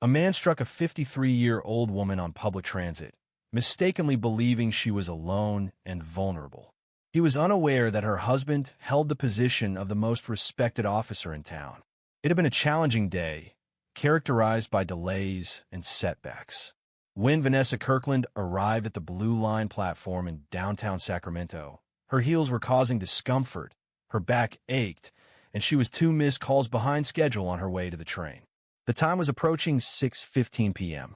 A man struck a 53-year-old woman on public transit, mistakenly believing she was alone and vulnerable. He was unaware that her husband held the position of the most respected officer in town. It had been a challenging day, characterized by delays and setbacks. When Vanessa Kirkland arrived at the Blue Line platform in downtown Sacramento, her heels were causing discomfort, her back ached, and she was 2 missed calls behind schedule on her way to the train. The time was approaching 6:15 p.m.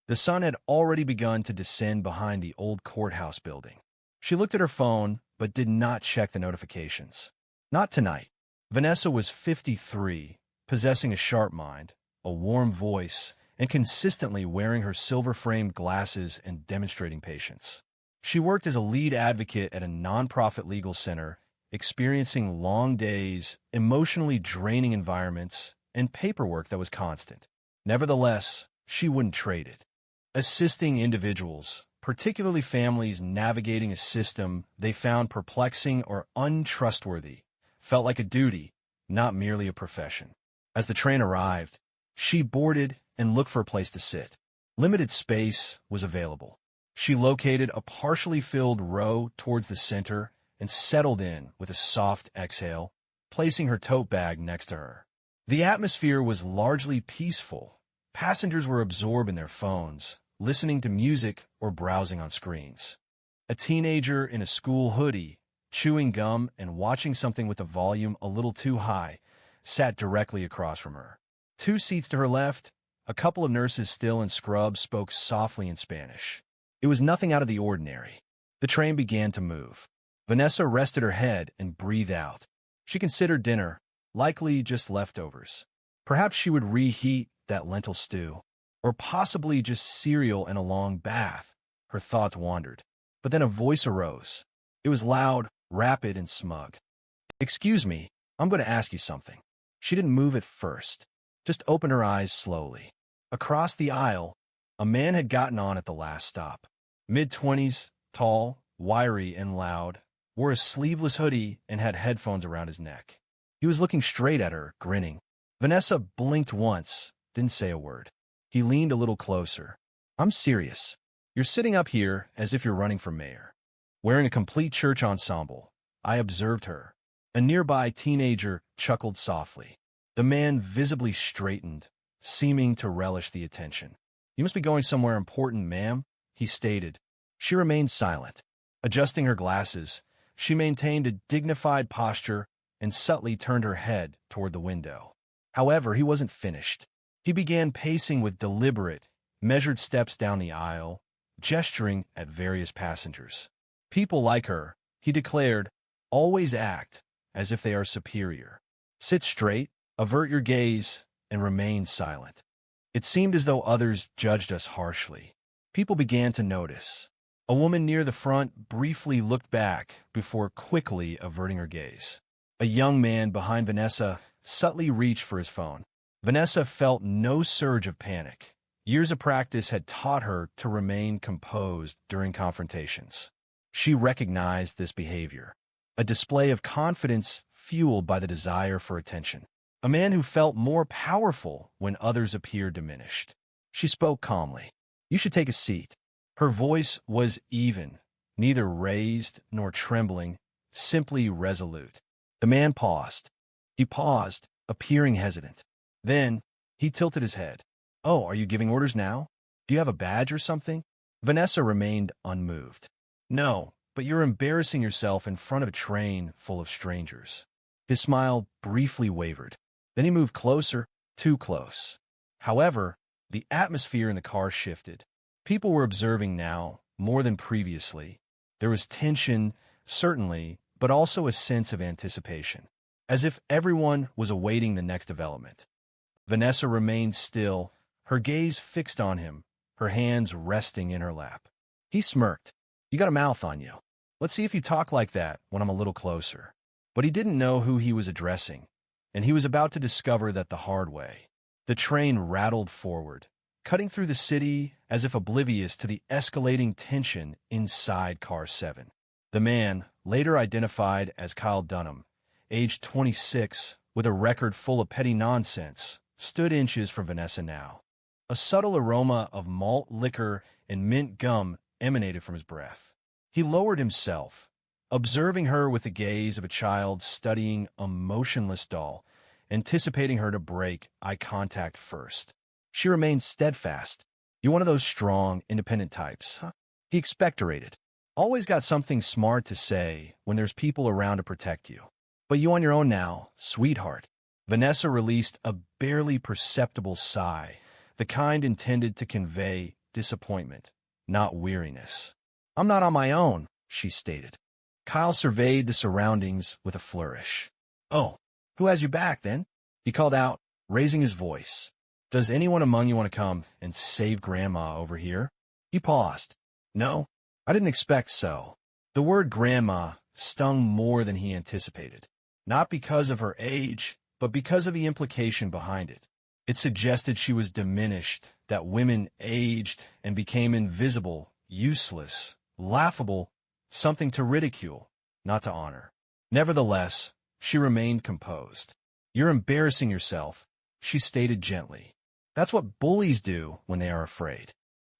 The sun had already begun to descend behind the old courthouse building. She looked at her phone, but did not check the notifications. Not tonight. Vanessa was 53, possessing a sharp mind, a warm voice, and consistently wearing her silver-framed glasses and demonstrating patience. She worked as a lead advocate at a nonprofit legal center, experiencing long days, emotionally draining environments, and paperwork that was constant. Nevertheless, she wouldn't trade it. Assisting individuals, particularly families navigating a system they found perplexing or untrustworthy, felt like a duty, not merely a profession. As the train arrived, she boarded and looked for a place to sit. Limited space was available. She located a partially filled row towards the center and settled in with a soft exhale, placing her tote bag next to her. The atmosphere was largely peaceful. Passengers were absorbed in their phones, listening to music or browsing on screens. A teenager in a school hoodie, chewing gum and watching something with the volume a little too high, sat directly across from her. 2 seats to her left, a couple of nurses still in scrubs spoke softly in Spanish. It was nothing out of the ordinary. The train began to move. Vanessa rested her head and breathed out. She considered dinner, likely just leftovers. Perhaps she would reheat that lentil stew, or possibly just cereal and a long bath. Her thoughts wandered. But then a voice arose. It was loud, rapid, and smug. "Excuse me, I'm going to ask you something." She didn't move at first, just opened her eyes slowly. Across the aisle, a man had gotten on at the last stop. Mid-20s, tall, wiry, and loud, wore a sleeveless hoodie and had headphones around his neck. He was looking straight at her, grinning. Vanessa blinked once, didn't say a word. He leaned a little closer. "I'm serious. You're sitting up here as if you're running for mayor." Wearing a complete church ensemble, I observed her. A nearby teenager chuckled softly. The man visibly straightened, seeming to relish the attention. "You must be going somewhere important, ma'am," he stated. She remained silent. Adjusting her glasses, she maintained a dignified posture and subtly turned her head toward the window. However, he wasn't finished. He began pacing with deliberate, measured steps down the aisle, gesturing at various passengers. "People like her," he declared, "always act as if they are superior. Sit straight, avert your gaze, and remain silent." It seemed as though others judged us harshly. People began to notice. A woman near the front briefly looked back before quickly averting her gaze. A young man behind Vanessa subtly reached for his phone. Vanessa felt no surge of panic. Years of practice had taught her to remain composed during confrontations. She recognized this behavior, a display of confidence fueled by the desire for attention. A man who felt more powerful when others appeared diminished. She spoke calmly. "You should take a seat." Her voice was even, neither raised nor trembling, simply resolute. The man paused. He paused, appearing hesitant. Then, he tilted his head. "Oh, are you giving orders now? Do you have a badge or something?" Vanessa remained unmoved. "No, but you're embarrassing yourself in front of a train full of strangers." His smile briefly wavered. Then he moved closer, too close. However, the atmosphere in the car shifted. People were observing now, more than previously. There was tension, certainly, but also a sense of anticipation, as if everyone was awaiting the next development. Vanessa remained still, her gaze fixed on him, her hands resting in her lap. He smirked. "You got a mouth on you. Let's see if you talk like that when I'm a little closer." But he didn't know who he was addressing, and he was about to discover that the hard way. The train rattled forward, cutting through the city as if oblivious to the escalating tension inside Car 7. The man, later identified as Kyle Dunham, aged 26, with a record full of petty nonsense, stood inches from Vanessa now. A subtle aroma of malt liquor and mint gum emanated from his breath. He lowered himself, observing her with the gaze of a child studying a motionless doll, anticipating her to break eye contact first. She remained steadfast. "You're one of those strong, independent types, huh?" He expectorated. "Always got something smart to say when there's people around to protect you. But you on your own now, sweetheart." Vanessa released a barely perceptible sigh, the kind intended to convey disappointment, not weariness. "I'm not on my own," she stated. Kyle surveyed the surroundings with a flourish. "Oh, who has your back, then?" he called out, raising his voice. "Does anyone among you want to come and save Grandma over here?" He paused. "No, I didn't expect so." The word grandma stung more than he anticipated, not because of her age, but because of the implication behind it. It suggested she was diminished, that women aged and became invisible, useless, laughable, something to ridicule, not to honor. Nevertheless, she remained composed. "You're embarrassing yourself," she stated gently. "That's what bullies do when they are afraid."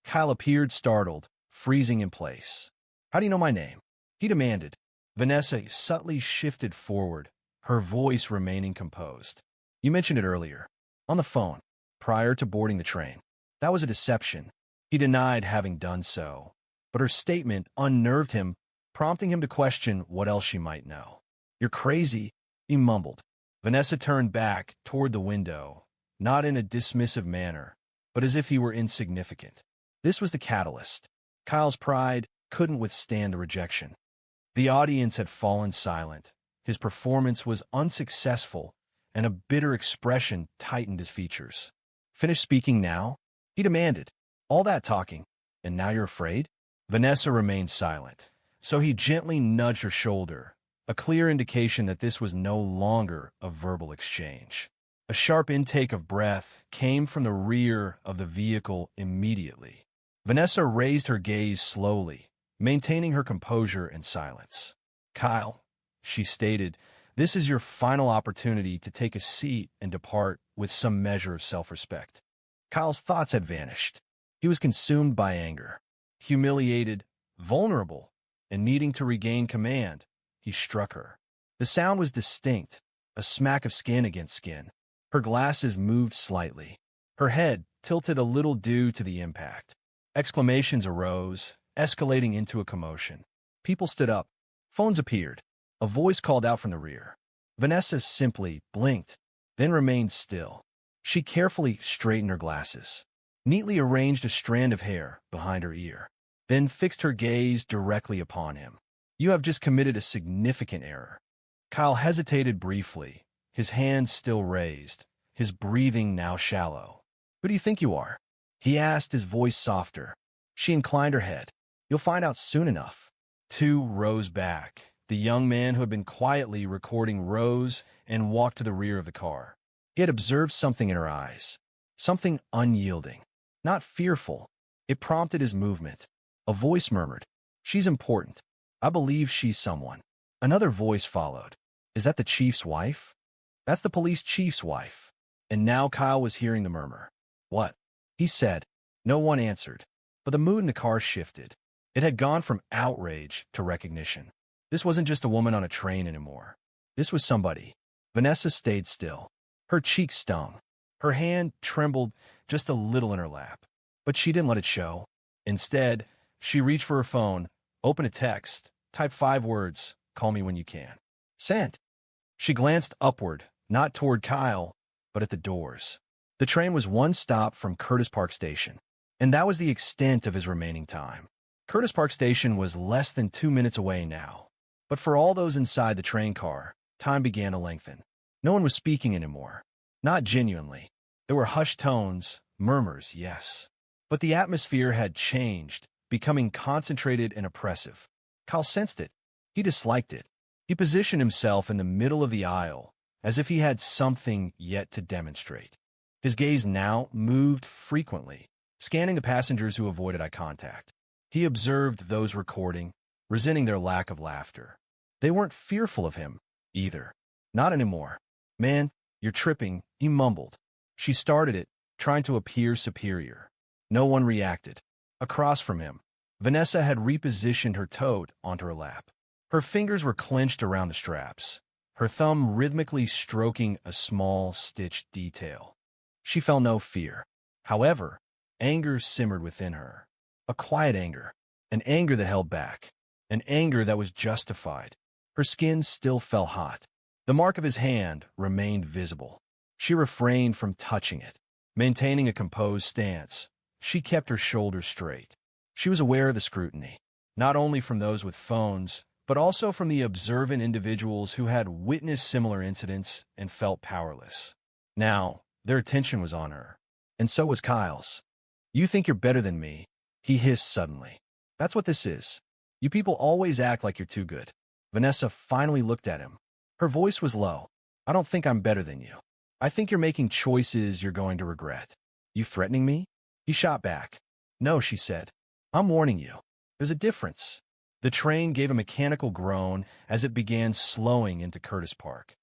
Kyle appeared startled, freezing in place. "How do you know my name?" he demanded. Vanessa subtly shifted forward, her voice remaining composed. "You mentioned it earlier, on the phone, prior to boarding the train. That was a deception." He denied having done so, but her statement unnerved him, prompting him to question what else she might know. "You're crazy," he mumbled. Vanessa turned back toward the window, not in a dismissive manner, but as if he were insignificant. This was the catalyst. Kyle's pride couldn't withstand the rejection. The audience had fallen silent. His performance was unsuccessful, and a bitter expression tightened his features. "Finish speaking now?" he demanded. "All that talking, and now you're afraid?" Vanessa remained silent, so he gently nudged her shoulder, a clear indication that this was no longer a verbal exchange. A sharp intake of breath came from the rear of the vehicle immediately. Vanessa raised her gaze slowly, maintaining her composure and silence. "Kyle," she stated, "this is your final opportunity to take a seat and depart with some measure of self-respect." Kyle's thoughts had vanished. He was consumed by anger. Humiliated, vulnerable, and needing to regain command, he struck her. The sound was distinct, a smack of skin against skin. Her glasses moved slightly. Her head tilted a little due to the impact. Exclamations arose, escalating into a commotion. People stood up. Phones appeared. A voice called out from the rear. Vanessa simply blinked, then remained still. She carefully straightened her glasses, neatly arranged a strand of hair behind her ear, then fixed her gaze directly upon him. "You have just committed a significant error." Kyle hesitated briefly, his hands still raised, his breathing now shallow. "Who do you think you are?" he asked, his voice softer. She inclined her head. "You'll find out soon enough." Two rose back. The young man who had been quietly recording rose and walked to the rear of the car. He had observed something in her eyes, something unyielding, not fearful. It prompted his movement. A voice murmured, "She's important. I believe she's someone." Another voice followed. "Is that the chief's wife?" "That's the police chief's wife." And now Kyle was hearing the murmur. "What?" he said. No one answered, but the mood in the car shifted. It had gone from outrage to recognition. This wasn't just a woman on a train anymore. This was somebody. Vanessa stayed still. Her cheek stung. Her hand trembled just a little in her lap, but she didn't let it show. Instead, she reached for her phone, opened a text, typed 5 words, "Call me when you can." Sent. She glanced upward, not toward Kyle, but at the doors. The train was one stop from Curtis Park Station, and that was the extent of his remaining time. Curtis Park Station was less than 2 minutes away now. But for all those inside the train car, time began to lengthen. No one was speaking anymore. Not genuinely. There were hushed tones, murmurs, yes. But the atmosphere had changed, becoming concentrated and oppressive. Kyle sensed it. He disliked it. He positioned himself in the middle of the aisle, as if he had something yet to demonstrate. His gaze now moved frequently, scanning the passengers who avoided eye contact. He observed those recording, resenting their lack of laughter. They weren't fearful of him, either. Not anymore. "Man, you're tripping," he mumbled. She started it, trying to appear superior. No one reacted. Across from him, Vanessa had repositioned her tote onto her lap. Her fingers were clenched around the straps, her thumb rhythmically stroking a small stitched detail. She felt no fear. However, anger simmered within her. A quiet anger, an anger that held back, an anger that was justified. Her skin still felt hot. The mark of his hand remained visible. She refrained from touching it. Maintaining a composed stance, she kept her shoulders straight. She was aware of the scrutiny, not only from those with phones, but also from the observant individuals who had witnessed similar incidents and felt powerless. Now, their attention was on her, and so was Kyle's. "You think you're better than me," he hissed suddenly. "That's what this is. You people always act like you're too good." Vanessa finally looked at him. Her voice was low. "I don't think I'm better than you. I think you're making choices you're going to regret." "You threatening me?" He shot back. "No," she said. "I'm warning you. There's a difference." The train gave a mechanical groan as it began slowing into Curtis Park.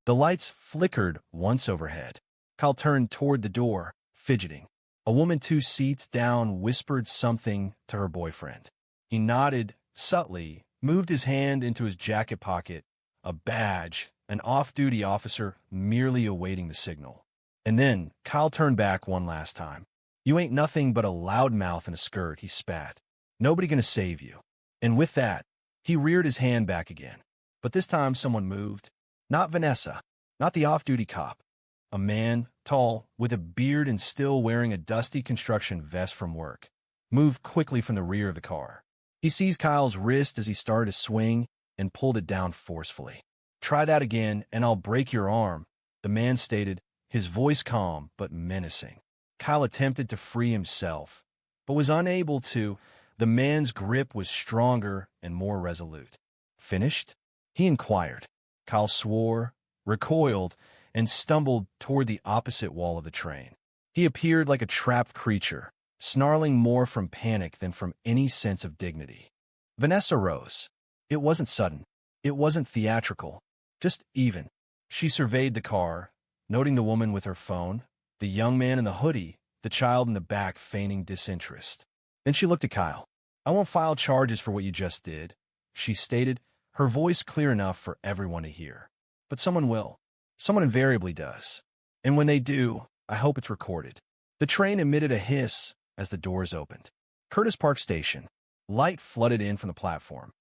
The lights flickered once overhead. Kyle turned toward the door, fidgeting. A woman 2 seats down whispered something to her boyfriend. He nodded subtly, moved his hand into his jacket pocket, a badge, an off-duty officer merely awaiting the signal. And then Kyle turned back one last time. "You ain't nothing but a loudmouth in a skirt," he spat. "Nobody gonna save you." And with that, he reared his hand back again. But this time someone moved. Not Vanessa, not the off-duty cop. A man, tall, with a beard and still wearing a dusty construction vest from work, moved quickly from the rear of the car. He seized Kyle's wrist as he started to swing and pulled it down forcefully. "Try that again, and I'll break your arm," the man stated, his voice calm but menacing. Kyle attempted to free himself, but was unable to. The man's grip was stronger and more resolute. "Finished?" he inquired. Kyle swore, recoiled, and stumbled toward the opposite wall of the train. He appeared like a trapped creature, snarling more from panic than from any sense of dignity. Vanessa rose. It wasn't sudden. It wasn't theatrical. Just even. She surveyed the car, noting the woman with her phone, the young man in the hoodie, the child in the back feigning disinterest. Then she looked at Kyle. "I won't file charges for what you just did," she stated, her voice clear enough for everyone to hear. "But someone will. Someone invariably does. And when they do, I hope it's recorded." The train emitted a hiss as the doors opened. Curtis Park Station. Light flooded in from the platform.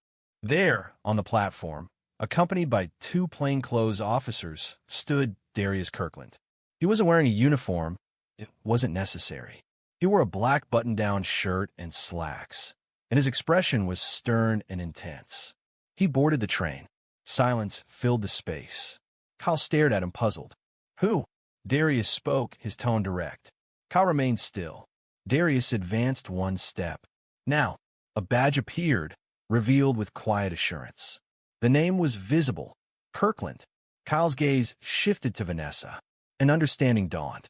There, on the platform, accompanied by 2 plainclothes officers, stood Darius Kirkland. He wasn't wearing a uniform. It wasn't necessary. He wore a black button-down shirt and slacks, and his expression was stern and intense. He boarded the train. Silence filled the space. Kyle stared at him, puzzled. "Who?" Darius spoke, his tone direct. Kyle remained still. Darius advanced 1 step. Now, a badge appeared, revealed with quiet assurance. The name was visible. Kirkland. Kyle's gaze shifted to Vanessa. An understanding dawned.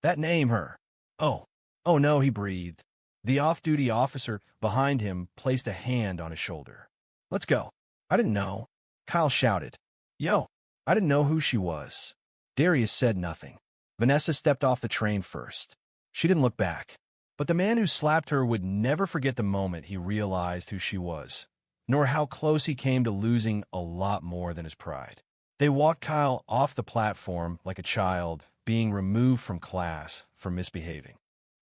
"That name, her." Oh no," he breathed. The off-duty officer behind him placed a hand on his shoulder. "Let's go." "I didn't know." Kyle shouted. "Yo, I didn't know who she was." Darius said nothing. Vanessa stepped off the train first. She didn't look back. But the man who slapped her would never forget the moment he realized who she was, nor how close he came to losing a lot more than his pride. They walked Kyle off the platform like a child being removed from class for misbehaving.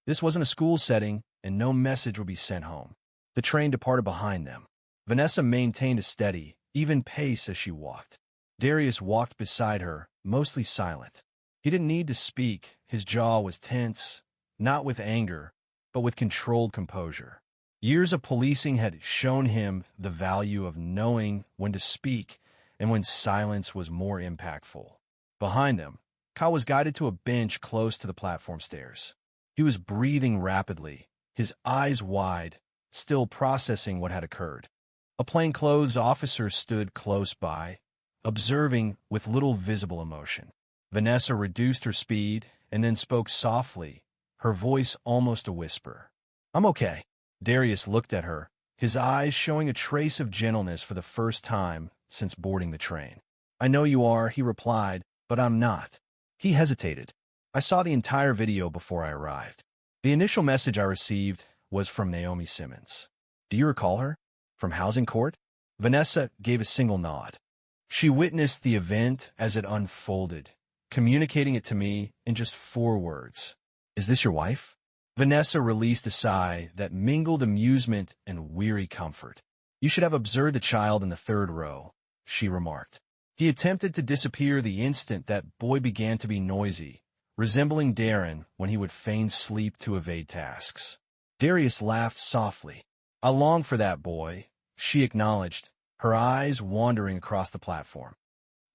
This wasn't a school setting, and no message would be sent home. The train departed behind them. Vanessa maintained a steady, even pace as she walked. Darius walked beside her, mostly silent. He didn't need to speak. His jaw was tense, not with anger, but with controlled composure. Years of policing had shown him the value of knowing when to speak and when silence was more impactful. Behind them, Kyle was guided to a bench close to the platform stairs. He was breathing rapidly, his eyes wide, still processing what had occurred. A plainclothes officer stood close by, observing with little visible emotion. Vanessa reduced her speed and then spoke softly, her voice almost a whisper. "I'm okay." Darius looked at her, his eyes showing a trace of gentleness for the first time since boarding the train. "I know you are," he replied, "but I'm not." He hesitated. I saw the entire video before I arrived. The initial message I received was from Naomi Simmons. Do you recall her? From Housing Court? Vanessa gave a single nod. She witnessed the event as it unfolded, communicating it to me in just 4 words. Is this your wife? Vanessa released a sigh that mingled amusement and weary comfort. You should have observed the child in the 3rd row, she remarked. He attempted to disappear the instant that boy began to be noisy, resembling Darren when he would feign sleep to evade tasks. Darius laughed softly. I long for that boy, she acknowledged, her eyes wandering across the platform.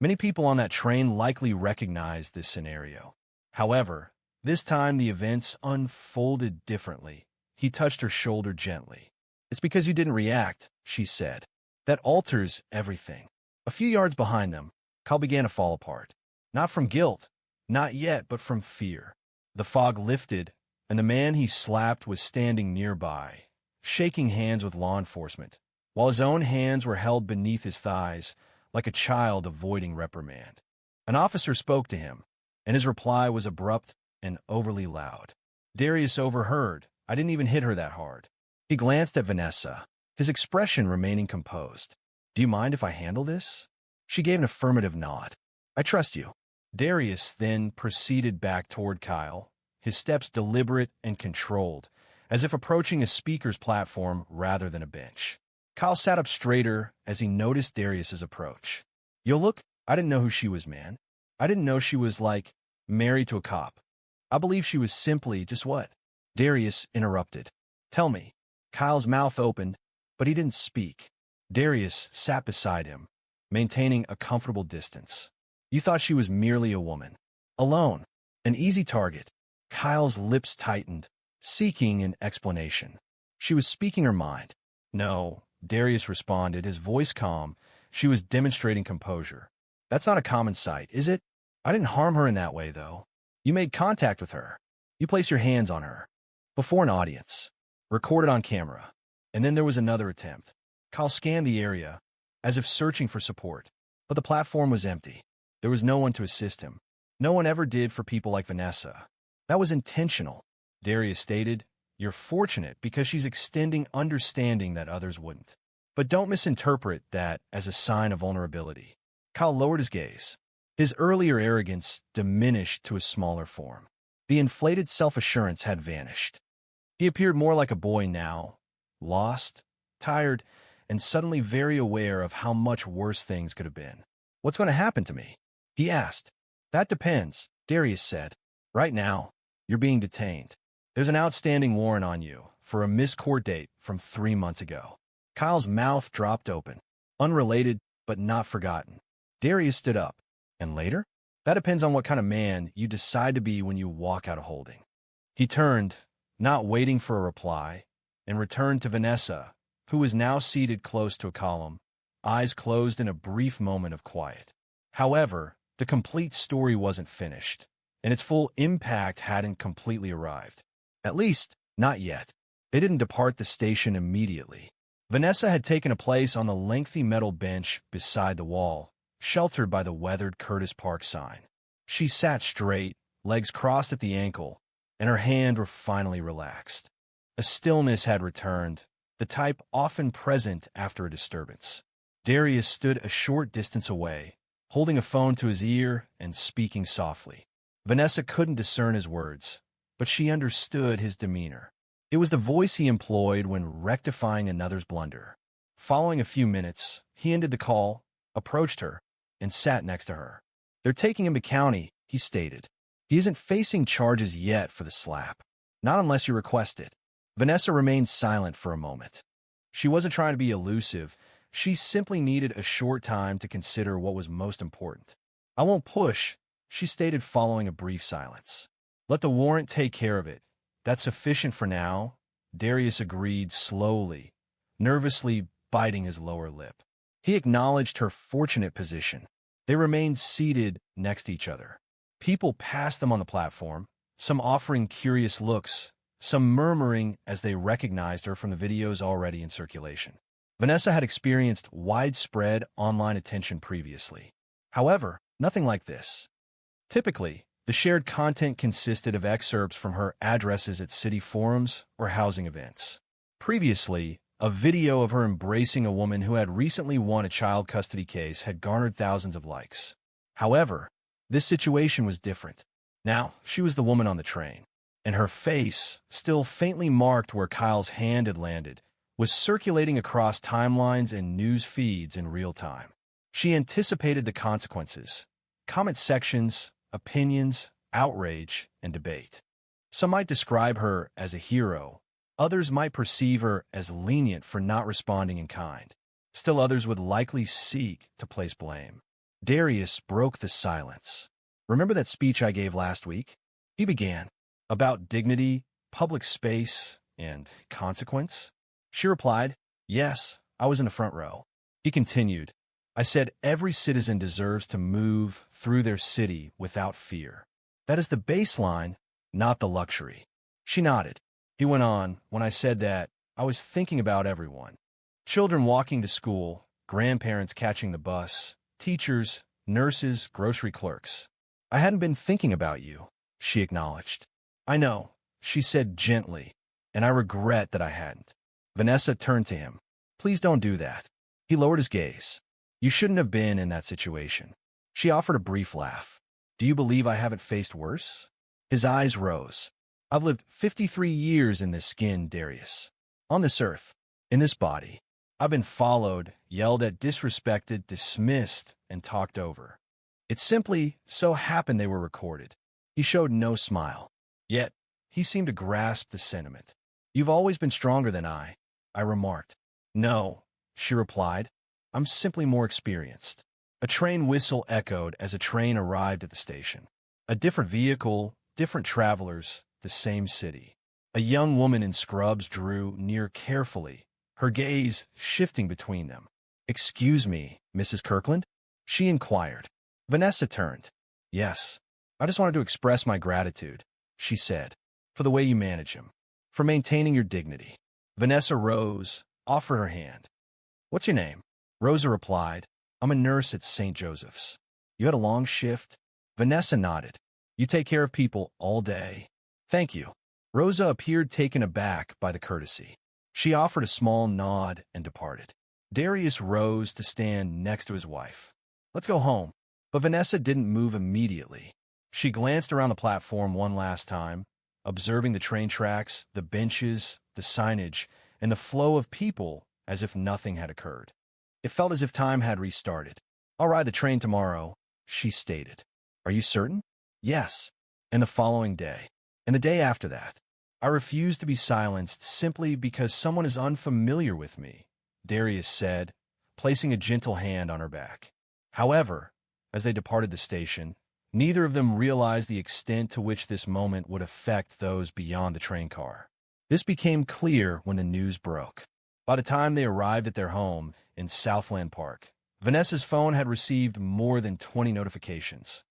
Many people on that train likely recognized this scenario. However, this time the events unfolded differently. He touched her shoulder gently. It's because you didn't react, she said. That alters everything. A few yards behind them, Kyle began to fall apart. Not from guilt, not yet, but from fear. The fog lifted, and the man he slapped was standing nearby, shaking hands with law enforcement, while his own hands were held beneath his thighs like a child avoiding reprimand. An officer spoke to him, and his reply was abrupt and overly loud. Darius overheard. I didn't even hit her that hard. He glanced at Vanessa, his expression remaining composed. Do you mind if I handle this? She gave an affirmative nod. I trust you. Darius then proceeded back toward Kyle, his steps deliberate and controlled, as if approaching a speaker's platform rather than a bench. Kyle sat up straighter as he noticed Darius's approach. Yo, look, I didn't know who she was, man. I didn't know she was, like, married to a cop. I believe she was simply just what? Darius interrupted. Tell me. Kyle's mouth opened, but he didn't speak. Darius sat beside him, maintaining a comfortable distance. You thought she was merely a woman. Alone. An easy target. Kyle's lips tightened, seeking an explanation. She was speaking her mind. No, Darius responded, his voice calm. She was demonstrating composure. That's not a common sight, is it? I didn't harm her in that way, though. You made contact with her. You placed your hands on her. Before an audience. Recorded on camera. And then there was another attempt. Kyle scanned the area, as if searching for support. But the platform was empty. There was no one to assist him. No one ever did for people like Vanessa. That was intentional, Darius stated. You're fortunate because she's extending understanding that others wouldn't. But don't misinterpret that as a sign of vulnerability. Kyle lowered his gaze. His earlier arrogance diminished to a smaller form. The inflated self-assurance had vanished. He appeared more like a boy now, lost, tired, and suddenly very aware of how much worse things could have been. What's going to happen to me? He asked. That depends, Darius said. Right now, you're being detained. There's an outstanding warrant on you for a missed court date from 3 months ago. Kyle's mouth dropped open. Unrelated, but not forgotten. Darius stood up. And later? That depends on what kind of man you decide to be when you walk out of holding. He turned, not waiting for a reply, and returned to Vanessa, who was now seated close to a column, eyes closed in a brief moment of quiet. However, the complete story wasn't finished, and its full impact hadn't completely arrived. At least, not yet. They didn't depart the station immediately. Vanessa had taken a place on the lengthy metal bench beside the wall, sheltered by the weathered Curtis Park sign. She sat straight, legs crossed at the ankle, and her hands were finally relaxed. A stillness had returned, the type often present after a disturbance. Darius stood a short distance away, holding a phone to his ear and speaking softly. Vanessa couldn't discern his words, but she understood his demeanor. It was the voice he employed when rectifying another's blunder. Following a few minutes, he ended the call, approached her, and sat next to her. They're taking him to county, he stated. He isn't facing charges yet for the slap. Not unless you request it. Vanessa remained silent for a moment. She wasn't trying to be elusive. She simply needed a short time to consider what was most important. I won't push, she stated following a brief silence. Let the warrant take care of it. That's sufficient for now, Darius agreed slowly, nervously biting his lower lip. He acknowledged her fortunate position. They remained seated next to each other. People passed them on the platform, some offering curious looks, some murmuring as they recognized her from the videos already in circulation. Vanessa had experienced widespread online attention previously. However, nothing like this. Typically, The shared content consisted of excerpts from her addresses at city forums or housing events. Previously, a video of her embracing a woman who had recently won a child custody case had garnered thousands of likes. However, this situation was different. Now, she was the woman on the train, and her face, still faintly marked where Kyle's hand had landed, was circulating across timelines and news feeds in real time. She anticipated the consequences: comment sections, opinions, outrage, and debate. Some might describe her as a hero. Others might perceive her as lenient for not responding in kind. Still others would likely seek to place blame. Darius broke the silence. "Remember that speech I gave last week?" He began. "About dignity, public space, and consequence?" She replied, "Yes, I was in the front row." He continued, "I said every citizen deserves to move through their city without fear. That is the baseline, not the luxury." She nodded. He went on, "When I said that, I was thinking about everyone. Children walking to school, grandparents catching the bus, teachers, nurses, grocery clerks. I hadn't been thinking about you," she acknowledged. "I know," she said gently, "and I regret that I hadn't." Vanessa turned to him. "Please don't do that." He lowered his gaze. "You shouldn't have been in that situation." She offered a brief laugh. "Do you believe I haven't faced worse?" His eyes rose. "I've lived 53 years in this skin, Darius. On this earth, in this body. I've been followed, yelled at, disrespected, dismissed, and talked over. It simply so happened they were recorded." He showed no smile. Yet, he seemed to grasp the sentiment. "You've always been stronger than I remarked. "No," she replied. "I'm simply more experienced." A train whistle echoed as a train arrived at the station. A different vehicle, different travelers, the same city. A young woman in scrubs drew near carefully, her gaze shifting between them. "Excuse me, Mrs. Kirkland?" she inquired. Vanessa turned. "Yes. I just wanted to express my gratitude," she said, "for the way you manage him, for maintaining your dignity." Vanessa rose, offered her hand. "What's your name?" Rosa replied, "I'm a nurse at St. Joseph's." "You had a long shift?" Vanessa nodded. "You take care of people all day?" "Thank you." Rosa appeared taken aback by the courtesy. She offered a small nod and departed. Darius rose to stand next to his wife. "Let's go home." But Vanessa didn't move immediately. She glanced around the platform one last time, observing the train tracks, the benches, the signage, and the flow of people as if nothing had occurred. It felt as if time had restarted. "I'll ride the train tomorrow," she stated. "Are you certain?" "Yes." And the following day, and the day after that. "I refuse to be silenced simply because someone is unfamiliar with me," Darius said, placing a gentle hand on her back. However, as they departed the station, neither of them realized the extent to which this moment would affect those beyond the train car. This became clear when the news broke. By the time they arrived at their home in Southland Park, Vanessa's phone had received more than 20 notifications.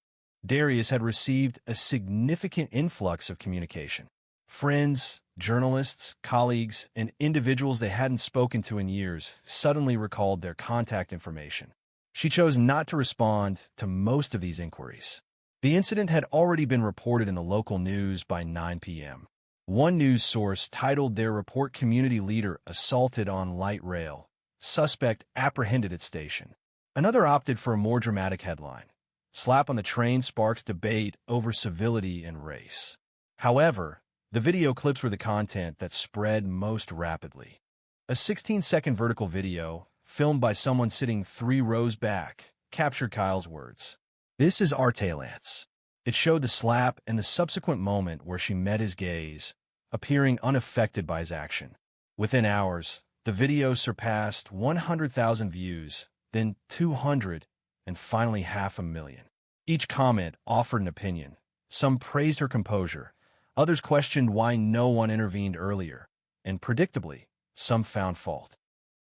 Darius had received a significant influx of communication. Friends, journalists, colleagues, and individuals they hadn't spoken to in years suddenly recalled their contact information. She chose not to respond to most of these inquiries. The incident had already been reported in the local news by 9 p.m. One news source titled their report, "Community Leader Assaulted on Light Rail. Suspect Apprehended at Station." Another opted for a more dramatic headline: "Slap on the Train Sparks Debate Over Civility and Race." However, the video clips were the content that spread most rapidly. A 16-second vertical video, filmed by someone sitting 3 rows back, captured Kyle's words. "This is Arte Lance." It showed the slap and the subsequent moment where she met his gaze, appearing unaffected by his action. Within hours, the video surpassed 100,000 views, then 200, and finally 500,000. Each comment offered an opinion. Some praised her composure, others questioned why no one intervened earlier, and predictably, some found fault.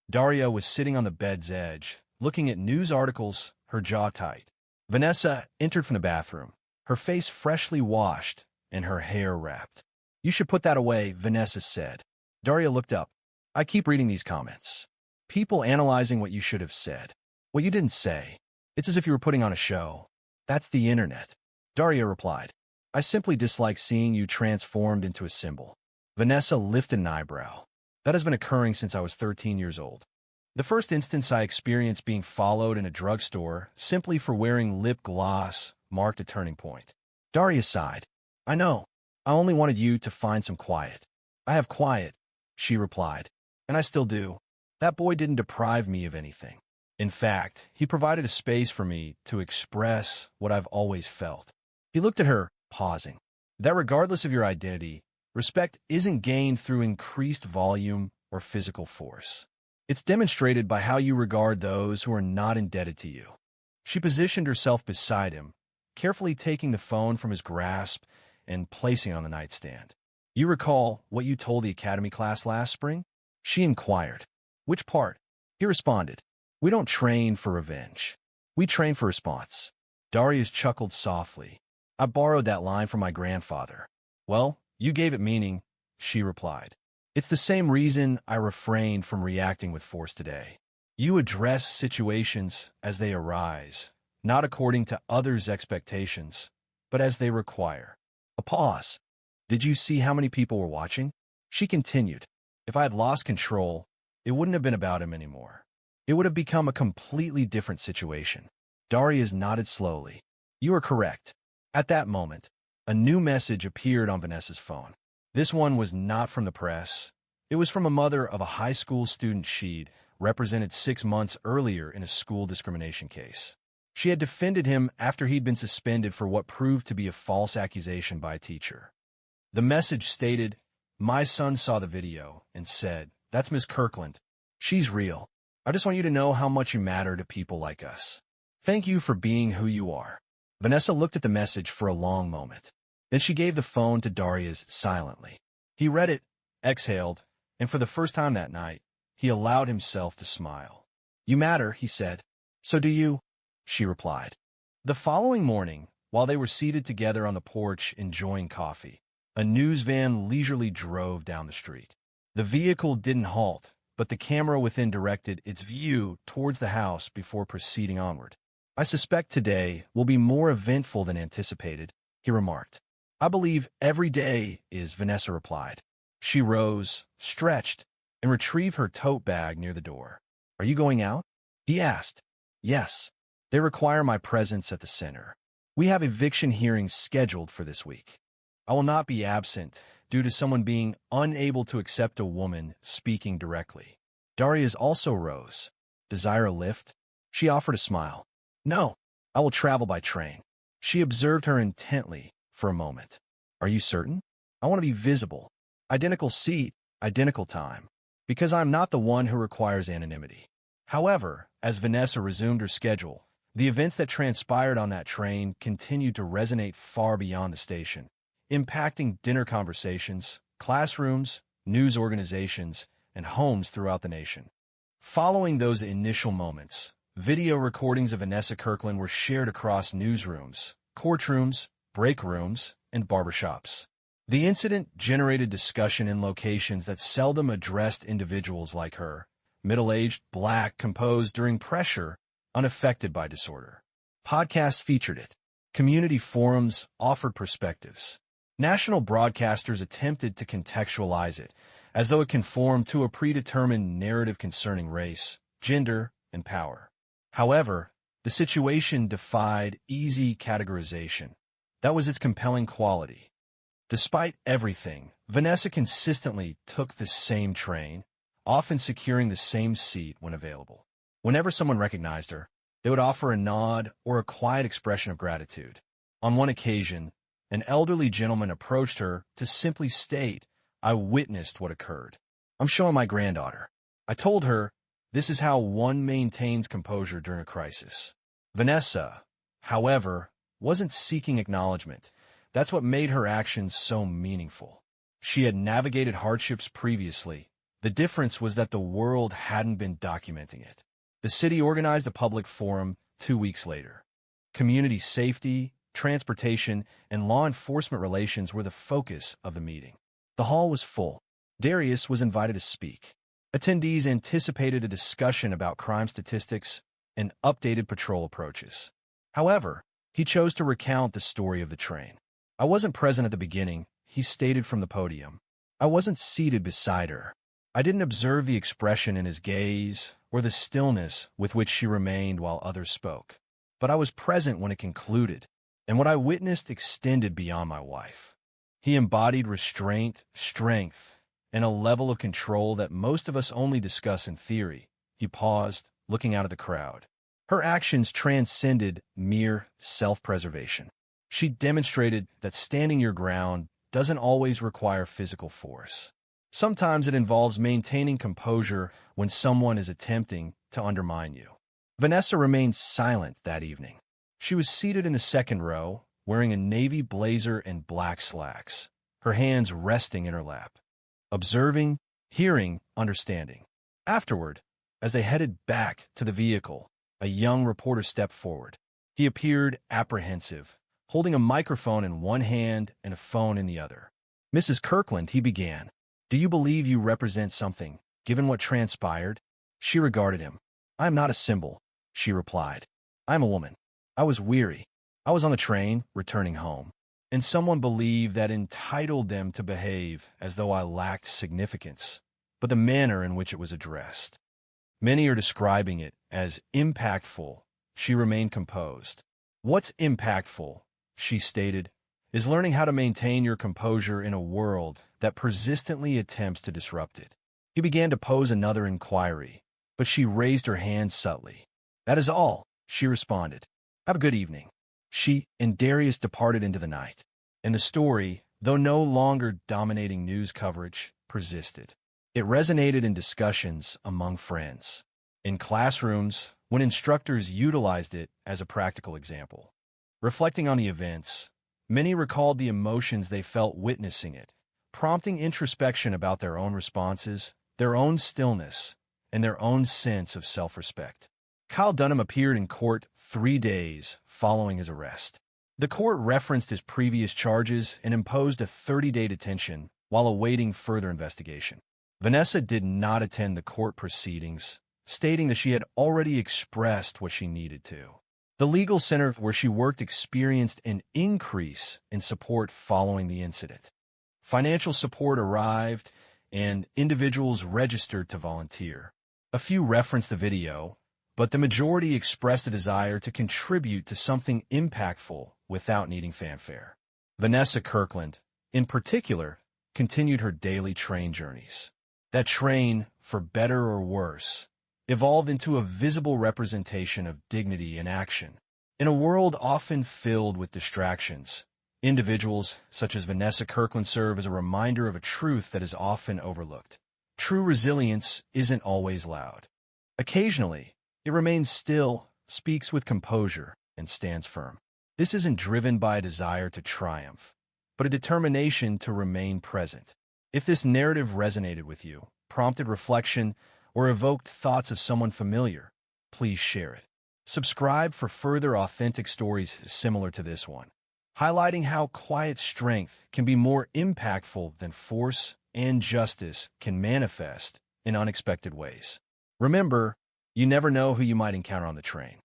Daria was sitting on the bed's edge, looking at news articles, her jaw tight. Vanessa entered from the bathroom, her face freshly washed and her hair wrapped. "You should put that away," Vanessa said. Daria looked up. "I keep reading these comments. People analyzing what you should have said, what you didn't say. It's as if you were putting on a show. That's the internet." Daria replied. I simply dislike seeing you transformed into a symbol. Vanessa lifted an eyebrow. That has been occurring since I was 13 years old. The first instance I experienced being followed in a drugstore simply for wearing lip gloss marked a turning point. Daria sighed. I know. I only wanted you to find some quiet. I have quiet, she replied. And I still do. That boy didn't deprive me of anything. In fact, he provided a space for me to express what I've always felt. He looked at her, pausing. That regardless of your identity, respect isn't gained through increased volume or physical force. It's demonstrated by how you regard those who are not indebted to you. She positioned herself beside him, carefully taking the phone from his grasp and placing it on the nightstand. You recall what you told the academy class last spring? She inquired. Which part? He responded. We don't train for revenge. We train for response. Darius chuckled softly. I borrowed that line from my grandfather. Well, you gave it meaning, she replied. It's the same reason I refrained from reacting with force today. You address situations as they arise, not according to others' expectations, but as they require. A pause. Did you see how many people were watching? She continued. If I had lost control, it wouldn't have been about him anymore. It would have become a completely different situation. Darius nodded slowly. You are correct. At that moment, a new message appeared on Vanessa's phone. This one was not from the press. It was from a mother of a high school student she'd represented 6 months earlier in a school discrimination case. She had defended him after he'd been suspended for what proved to be a false accusation by a teacher. The message stated, My son saw the video and said, That's Miss Kirkland. She's real. I just want you to know how much you matter to people like us. Thank you for being who you are. Vanessa looked at the message for a long moment. Then she gave the phone to Darius silently. He read it, exhaled, and for the first time that night, he allowed himself to smile. You matter, he said. So do you, she replied. The following morning, while they were seated together on the porch enjoying coffee, a news van leisurely drove down the street. The vehicle didn't halt, but the camera within directed its view towards the house before proceeding onward. I suspect today will be more eventful than anticipated, he remarked. I believe every day is, Vanessa replied. She rose, stretched, and retrieved her tote bag near the door. Are you going out? He asked. Yes. They require my presence at the center. We have eviction hearings scheduled for this week. I will not be absent due to someone being unable to accept a woman speaking directly. Darius also rose. Desire a lift? She offered a smile. No, I will travel by train. She observed her intently for a moment. Are you certain? I want to be visible. Identical seat, identical time. Because I'm not the one who requires anonymity. However, as Vanessa resumed her schedule, the events that transpired on that train continued to resonate far beyond the station, impacting dinner conversations, classrooms, news organizations, and homes throughout the nation. Following those initial moments, video recordings of Vanessa Kirkland were shared across newsrooms, courtrooms, break rooms, and barbershops. The incident generated discussion in locations that seldom addressed individuals like her, middle-aged, black, composed during pressure, unaffected by disorder. Podcasts featured it. Community forums offered perspectives. National broadcasters attempted to contextualize it, as though it conformed to a predetermined narrative concerning race, gender, and power. However, the situation defied easy categorization. That was its compelling quality. Despite everything, Vanessa consistently took the same train, often securing the same seat when available. Whenever someone recognized her, they would offer a nod or a quiet expression of gratitude. On one occasion, an elderly gentleman approached her to simply state, I witnessed what occurred. I'm showing my granddaughter. I told her, this is how one maintains composure during a crisis. Vanessa, however, wasn't seeking acknowledgement. That's what made her actions so meaningful. She had navigated hardships previously. The difference was that the world hadn't been documenting it. The city organized a public forum 2 weeks later. Community safety, transportation, and law enforcement relations were the focus of the meeting. The hall was full. Darius was invited to speak. Attendees anticipated a discussion about crime statistics and updated patrol approaches. However, He chose to recount the story of the train. "I wasn't present at the beginning," he stated from the podium. "I wasn't seated beside her. I didn't observe the expression in his gaze or the stillness with which she remained while others spoke. But I was present when it concluded, and what I witnessed extended beyond my wife." He embodied restraint, strength, and a level of control that most of us only discuss in theory. He paused, looking out at the crowd. Her actions transcended mere self-preservation. She demonstrated that standing your ground doesn't always require physical force. Sometimes it involves maintaining composure when someone is attempting to undermine you. Vanessa remained silent that evening. She was seated in the second row, wearing a navy blazer and black slacks, her hands resting in her lap, observing, hearing, understanding. Afterward, as they headed back to the vehicle, a young reporter stepped forward. He appeared apprehensive, holding a microphone in one hand and a phone in the other. "Mrs. Kirkland," he began, "do you believe you represent something, given what transpired?" She regarded him. "I am not a symbol," she replied. "I am a woman. I was weary. I was on the train, returning home, and someone believed that entitled them to behave as though I lacked significance, but the manner in which it was addressed. Many are describing it as impactful." She remained composed. "What's impactful," she stated, "is learning how to maintain your composure in a world that persistently attempts to disrupt it." He began to pose another inquiry, but she raised her hand subtly. "That is all," she responded. "Have a good evening." She and Darius departed into the night, and the story, though no longer dominating news coverage, persisted. It resonated in discussions among friends, in classrooms when instructors utilized it as a practical example. Reflecting on the events, many recalled the emotions they felt witnessing it, prompting introspection about their own responses, their own stillness, and their own sense of self-respect. Kyle Dunham appeared in court 3 days following his arrest. The court referenced his previous charges and imposed a 30-day detention while awaiting further investigation. Vanessa did not attend the court proceedings, stating that she had already expressed what she needed to. The legal center where she worked experienced an increase in support following the incident. Financial support arrived, and individuals registered to volunteer. A few referenced the video, but the majority expressed a desire to contribute to something impactful without needing fanfare. Vanessa Kirkland, in particular, continued her daily train journeys. That train, for better or worse, evolved into a visible representation of dignity in action. In a world often filled with distractions, individuals such as Vanessa Kirkland serve as a reminder of a truth that is often overlooked. True resilience isn't always loud. Occasionally, it remains still, speaks with composure, and stands firm. This isn't driven by a desire to triumph, but a determination to remain present. If this narrative resonated with you, prompted reflection, or evoked thoughts of someone familiar, please share it. Subscribe for further authentic stories similar to this one, highlighting how quiet strength can be more impactful than force and justice can manifest in unexpected ways. Remember, you never know who you might encounter on the train.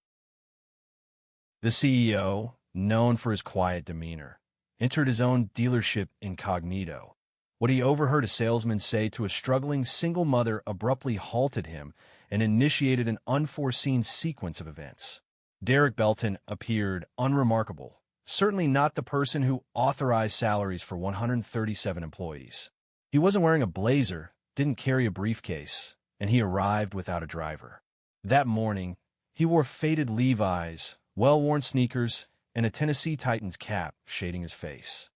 The CEO, known for his quiet demeanor, entered his own dealership incognito. What he overheard a salesman say to a struggling single mother abruptly halted him and initiated an unforeseen sequence of events. Derek Belton appeared unremarkable, certainly not the person who authorized salaries for 137 employees. He wasn't wearing a blazer, didn't carry a briefcase, and he arrived without a driver. That morning, he wore faded Levi's, well-worn sneakers, and a Tennessee Titans cap shading his face.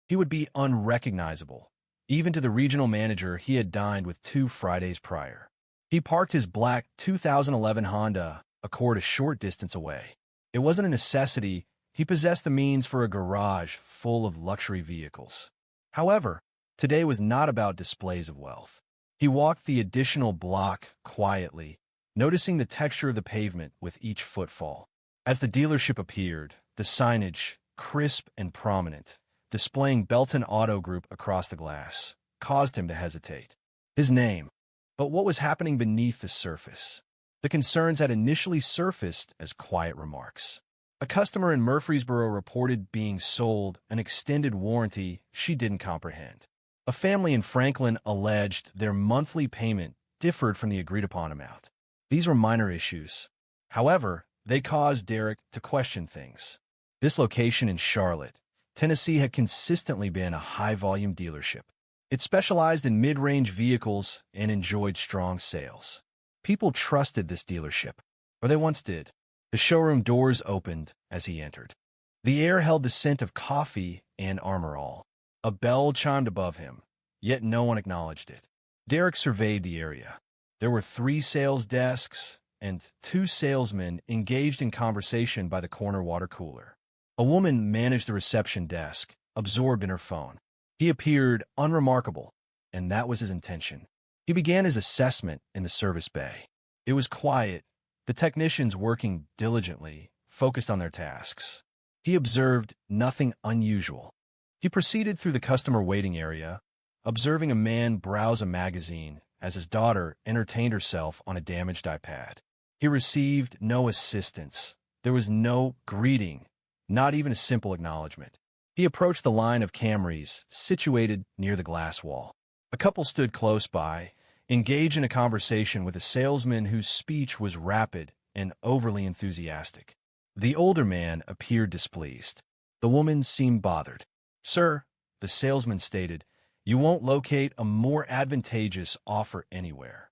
He would be unrecognizable, even to the regional manager he had dined with 2 Fridays prior. He parked his black 2011 Honda Accord a short distance away. It wasn't a necessity. He possessed the means for a garage full of luxury vehicles. However, today was not about displays of wealth. He walked the additional block quietly, noticing the texture of the pavement with each footfall. As the dealership appeared, the signage, crisp and prominent, displaying Belton Auto Group across the glass, caused him to hesitate. His name. But what was happening beneath the surface? The concerns had initially surfaced as quiet remarks. A customer in Murfreesboro reported being sold an extended warranty she didn't comprehend. A family in Franklin alleged their monthly payment differed from the agreed-upon amount. These were minor issues. However, they caused Derek to question things. This location in Charlotte, Tennessee had consistently been a high-volume dealership. It specialized in mid-range vehicles and enjoyed strong sales. People trusted this dealership, or they once did. The showroom doors opened as he entered. The air held the scent of coffee and Armor All. A bell chimed above him, yet no one acknowledged it. Derek surveyed the area. There were 3 sales desks and 2 salesmen engaged in conversation by the corner water cooler. A woman managed the reception desk, absorbed in her phone. He appeared unremarkable, and that was his intention. He began his assessment in the service bay. It was quiet, the technicians working diligently, focused on their tasks. He observed nothing unusual. He proceeded through the customer waiting area, observing a man browse a magazine as his daughter entertained herself on a damaged iPad. He received no assistance. There was no greeting, not even a simple acknowledgement. He approached the line of Camrys situated near the glass wall. A couple stood close by, engaged in a conversation with a salesman whose speech was rapid and overly enthusiastic. The older man appeared displeased. The woman seemed bothered. "Sir," the salesman stated, "you won't locate a more advantageous offer anywhere.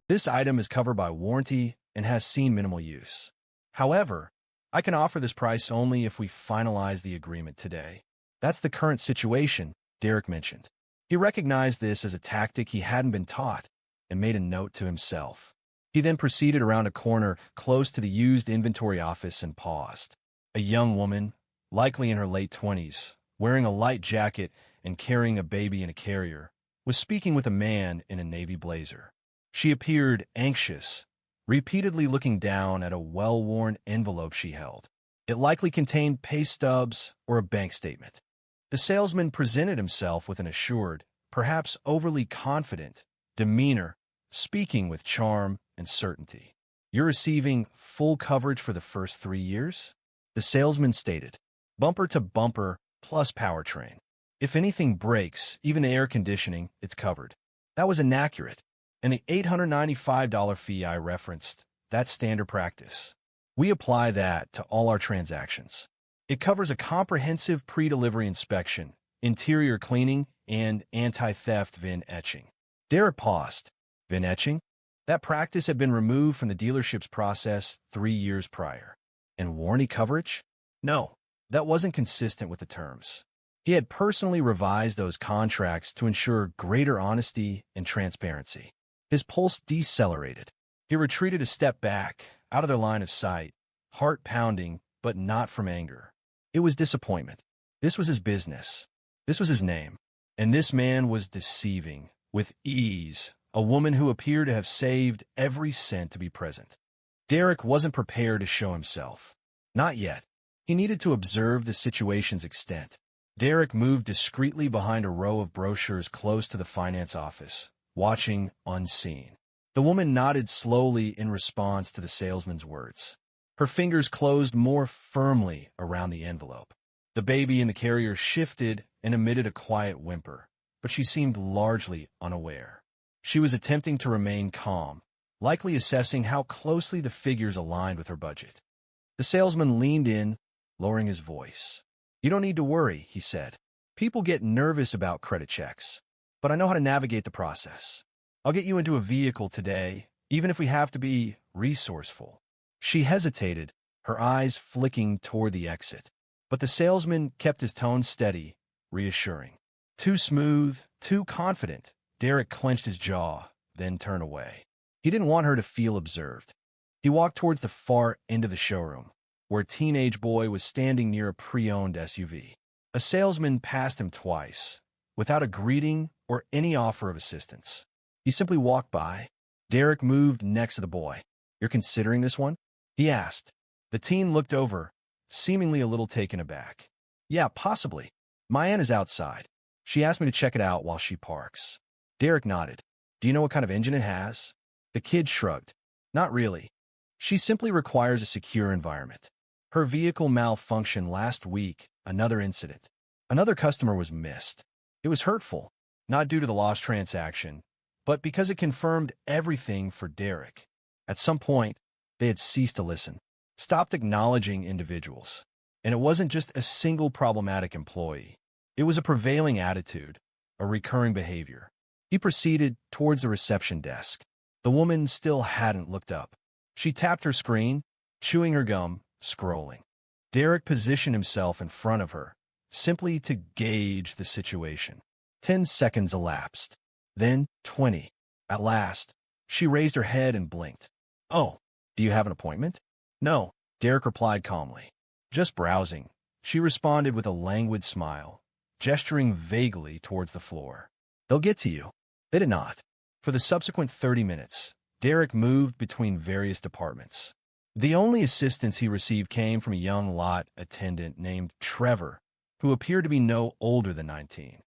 This item is covered by warranty and has seen minimal use. However, I can offer this price only if we finalize the agreement today." That's the current situation, Derek mentioned. He recognized this as a tactic he hadn't been taught and made a note to himself. He then proceeded around a corner close to the used inventory office and paused. A young woman, likely in her late 20s, wearing a light jacket and carrying a baby in a carrier, was speaking with a man in a navy blazer. She appeared anxious, repeatedly looking down at a well-worn envelope she held. It likely contained pay stubs or a bank statement. The salesman presented himself with an assured, perhaps overly confident, demeanor, speaking with charm and certainty. "You're receiving full coverage for the first 3 years?" the salesman stated. "Bumper to bumper plus powertrain. If anything breaks, even the air conditioning, it's covered." That was inaccurate, and the $895 fee I referenced, that's standard practice. We apply that to all our transactions. It covers a comprehensive pre-delivery inspection, interior cleaning, and anti-theft VIN etching. Derek paused. VIN etching? That practice had been removed from the dealership's process 3 years prior. And warranty coverage? No, that wasn't consistent with the terms. He had personally revised those contracts to ensure greater honesty and transparency. His pulse decelerated. He retreated a step back, out of their line of sight, heart pounding, but not from anger. It was disappointment. This was his business. This was his name. And this man was deceiving, with ease, a woman who appeared to have saved every cent to be present. Derek wasn't prepared to show himself. Not yet. He needed to observe the situation's extent. Derek moved discreetly behind a row of brochures close to the finance office, watching unseen. The woman nodded slowly in response to the salesman's words. Her fingers closed more firmly around the envelope. The baby in the carrier shifted and emitted a quiet whimper, but she seemed largely unaware. She was attempting to remain calm, likely assessing how closely the figures aligned with her budget. The salesman leaned in, lowering his voice. "You don't need to worry," he said. "People get nervous about credit checks, but I know how to navigate the process. I'll get you into a vehicle today, even if we have to be resourceful." She hesitated, her eyes flicking toward the exit. But the salesman kept his tone steady, reassuring. Too smooth, too confident, Derek clenched his jaw, then turned away. He didn't want her to feel observed. He walked towards the far end of the showroom, where a teenage boy was standing near a pre-owned SUV. A salesman passed him twice, without a greeting or any offer of assistance. He simply walked by. Derek moved next to the boy. "You're considering this one?" he asked. The teen looked over, seemingly a little taken aback. "Yeah, possibly. My aunt is outside. She asked me to check it out while she parks." Derek nodded. "Do you know what kind of engine it has?" The kid shrugged. "Not really. She simply requires a secure environment. Her vehicle malfunctioned last week, another incident. Another customer was missed. It was hurtful, not due to the lost transaction, but because it confirmed everything for Derek. At some point, they had ceased to listen, stopped acknowledging individuals. And it wasn't just a single problematic employee. It was a prevailing attitude, a recurring behavior. He proceeded towards the reception desk. The woman still hadn't looked up. She tapped her screen, chewing her gum, scrolling. Derek positioned himself in front of her, simply to gauge the situation. 10 seconds elapsed. Then 20. At last, she raised her head and blinked. "Oh, do you have an appointment?" "No," Derek replied calmly. "Just browsing," she responded with a languid smile, gesturing vaguely towards the floor. "They'll get to you." They did not. For the subsequent 30 minutes, Derek moved between various departments. The only assistance he received came from a young lot attendant named Trevor, who appeared to be no older than 19.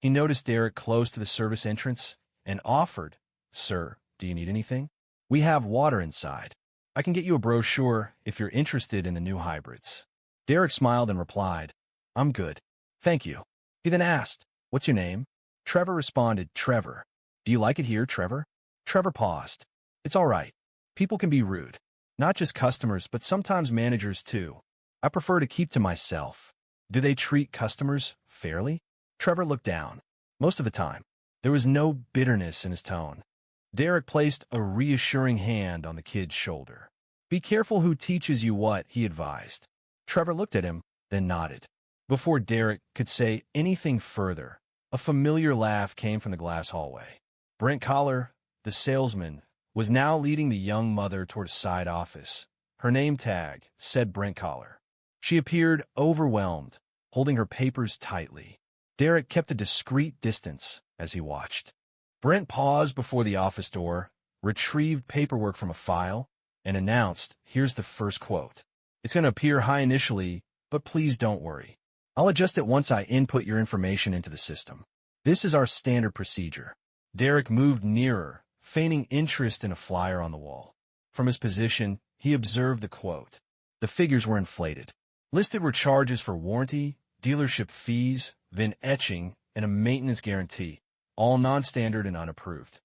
He noticed Derek close to the service entrance and offered, "Sir, do you need anything? We have water inside. I can get you a brochure if you're interested in the new hybrids." Derek smiled and replied, "I'm good. Thank you." He then asked, "What's your name?" Trevor responded, "Trevor." "Do you like it here, Trevor?" Trevor paused. "It's all right. People can be rude. Not just customers, but sometimes managers too. I prefer to keep to myself." "Do they treat customers fairly?" Trevor looked down. Most of the time. There was no bitterness in his tone. Derek placed a reassuring hand on the kid's shoulder. "Be careful who teaches you what," he advised. Trevor looked at him, then nodded. Before Derek could say anything further, a familiar laugh came from the glass hallway. Brent Collar, the salesman, was now leading the young mother toward a side office. Her name tag said Brent Collar. She appeared overwhelmed, holding her papers tightly. Derek kept a discreet distance as he watched. Brent paused before the office door, retrieved paperwork from a file, and announced, "Here's the first quote. It's going to appear high initially, but please don't worry. I'll adjust it once I input your information into the system. This is our standard procedure." Derek moved nearer, feigning interest in a flyer on the wall. From his position, he observed the quote. The figures were inflated. Listed were charges for warranty, dealership fees, VIN etching, and a maintenance guarantee, all non-standard and unapproved.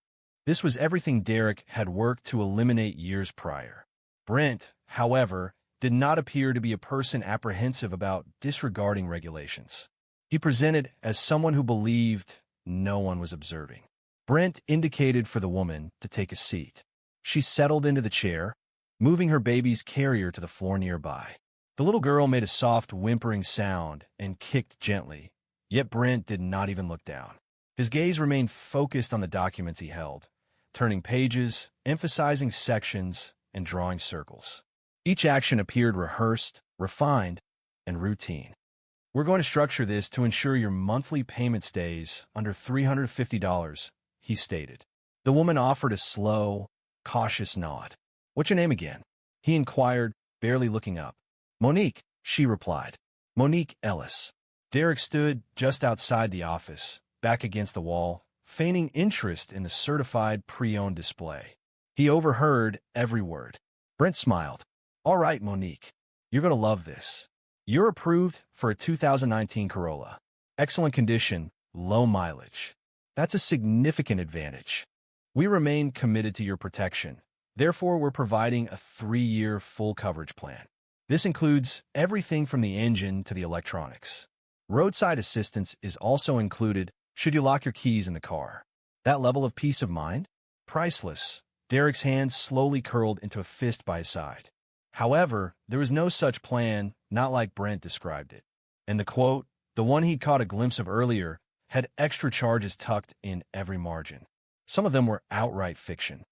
This was everything Derek had worked to eliminate years prior. Brent, however, did not appear to be a person apprehensive about disregarding regulations. He presented as someone who believed no one was observing. Brent indicated for the woman to take a seat. She settled into the chair, moving her baby's carrier to the floor nearby. The little girl made a soft whimpering sound and kicked gently, yet Brent did not even look down. His gaze remained focused on the documents he held, turning pages, emphasizing sections, and drawing circles. Each action appeared rehearsed, refined, and routine. "We're going to structure this to ensure your monthly payment stays under $350, he stated. The woman offered a slow, cautious nod. "What's your name again?" he inquired, barely looking up. "Monique," she replied. "Monique Ellis." Derek stood just outside the office, back against the wall, feigning interest in the certified pre-owned display. He overheard every word. Brent smiled. "All right, Monique. You're going to love this. You're approved for a 2019 Corolla. Excellent condition, low mileage. That's a significant advantage. We remain committed to your protection. Therefore, we're providing a 3-year full coverage plan. This includes everything from the engine to the electronics. Roadside assistance is also included should you lock your keys in the car. That level of peace of mind? Priceless." Derek's hand slowly curled into a fist by his side. However, there was no such plan, not like Brent described it. And the quote, the one he'd caught a glimpse of earlier, had extra charges tucked in every margin. Some of them were outright fiction.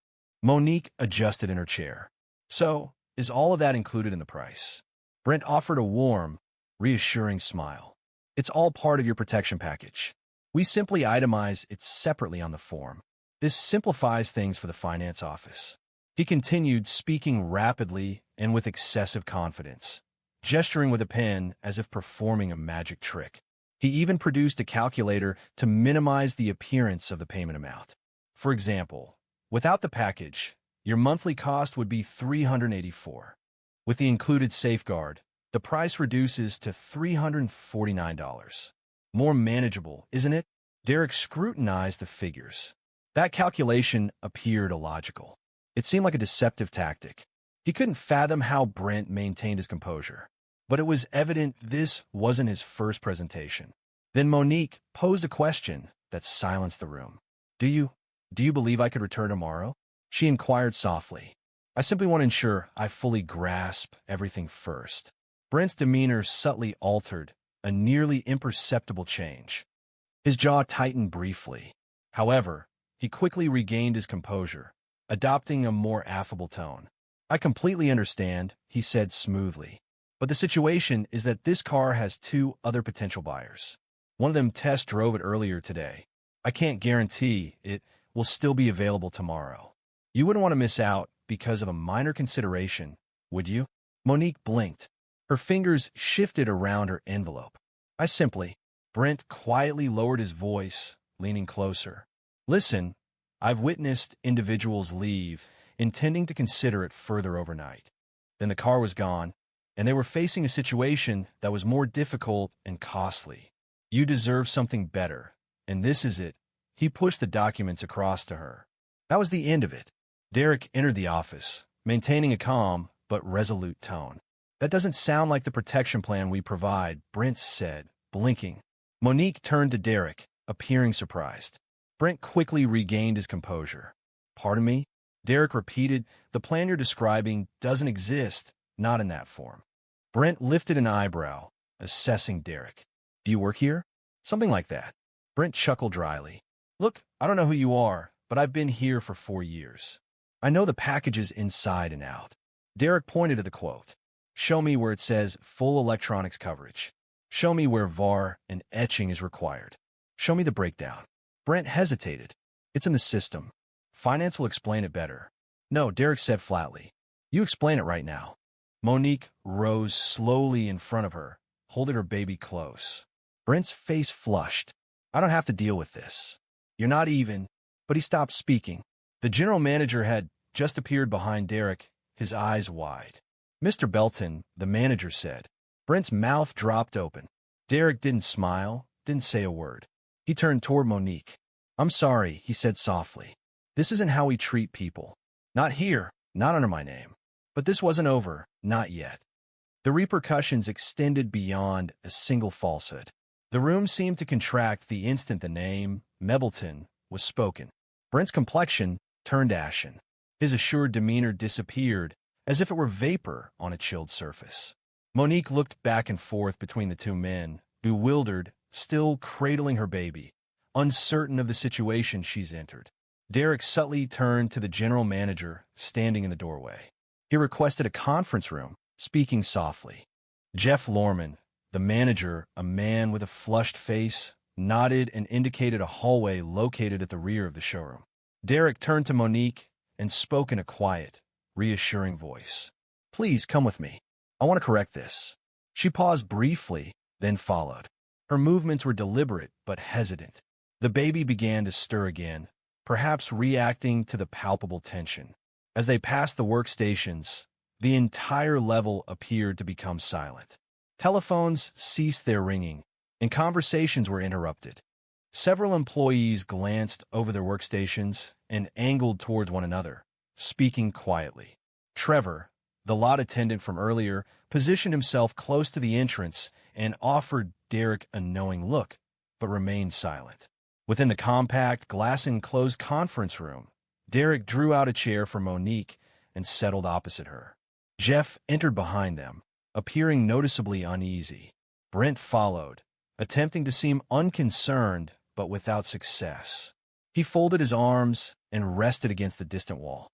Monique adjusted in her chair. "So, is all of that included in the price?" Brent offered a warm, reassuring smile. "It's all part of your protection package. We simply itemize it separately on the form. This simplifies things for the finance office." He continued, speaking rapidly and with excessive confidence, gesturing with a pen as if performing a magic trick. He even produced a calculator to minimize the appearance of the payment amount. For example, without the package, your monthly cost would be $384. With the included safeguard, The price reduces to $349. More manageable, isn't it? Derek scrutinized the figures. That calculation appeared illogical. It seemed like a deceptive tactic. He couldn't fathom how Brent maintained his composure. But it was evident this wasn't his first presentation. Then Monique posed a question that silenced the room. Do you believe I could return tomorrow? She inquired softly. I simply want to ensure I fully grasp everything first. Brent's demeanor subtly altered, a nearly imperceptible change. His jaw tightened briefly. However, he quickly regained his composure, adopting a more affable tone. I completely understand, he said smoothly. But the situation is that this car has two other potential buyers. One of them test drove it earlier today. I can't guarantee it will still be available tomorrow. You wouldn't want to miss out because of a minor consideration, would you? Monique blinked. Her fingers shifted around her envelope. Brent quietly lowered his voice, leaning closer. Listen, I've witnessed individuals leave, intending to consider it further overnight. Then the car was gone, and they were facing a situation that was more difficult and costly. You deserve something better, and this is it. He pushed the documents across to her. That was the end of it. Derek entered the office, maintaining a calm but resolute tone. That doesn't sound like the protection plan we provide, Brent said, blinking. Monique turned to Derek, appearing surprised. Brent quickly regained his composure. Pardon me? Derek repeated, the plan you're describing doesn't exist, not in that form. Brent lifted an eyebrow, assessing Derek. Do you work here? Something like that. Brent chuckled dryly. Look, I don't know who you are, but I've been here for 4 years. I know the packages inside and out. Derek pointed to the quote. Show me where it says full electronics coverage. Show me where VAR and etching is required. Show me the breakdown. Brent hesitated. It's in the system. Finance will explain it better. No, Derek said flatly. You explain it right now. Monique rose slowly in front of her, holding her baby close. Brent's face flushed. I don't have to deal with this. You're not even. But he stopped speaking. The general manager had just appeared behind Derek, his eyes wide. Mr. Belton, the manager said. Brent's mouth dropped open. Derek didn't smile, didn't say a word. He turned toward Monique. I'm sorry, he said softly. This isn't how we treat people. Not here, not under my name. But this wasn't over, not yet. The repercussions extended beyond a single falsehood. The room seemed to contract the instant the name, Mebleton, was spoken. Brent's complexion turned ashen. His assured demeanor disappeared, as if it were vapor on a chilled surface. Monique looked back and forth between the two men, bewildered, still cradling her baby, uncertain of the situation she's entered. Derek subtly turned to the general manager, standing in the doorway. He requested a conference room, speaking softly. Jeff Lorman, the manager, a man with a flushed face, nodded and indicated a hallway located at the rear of the showroom. Derek turned to Monique and spoke in a quiet, reassuring voice. Please come with me. I want to correct this. She paused briefly, then followed. Her movements were deliberate but hesitant. The baby began to stir again, perhaps reacting to the palpable tension. As they passed the workstations, the entire level appeared to become silent. Telephones ceased their ringing, and conversations were interrupted. Several employees glanced over their workstations and angled towards one another, speaking quietly. Trevor, the lot attendant from earlier, positioned himself close to the entrance and offered Derek a knowing look, but remained silent. Within the compact, glass-enclosed conference room, Derek drew out a chair for Monique and settled opposite her. Jeff entered behind them, appearing noticeably uneasy. Brent followed, attempting to seem unconcerned but without success. He folded his arms and rested against the distant wall.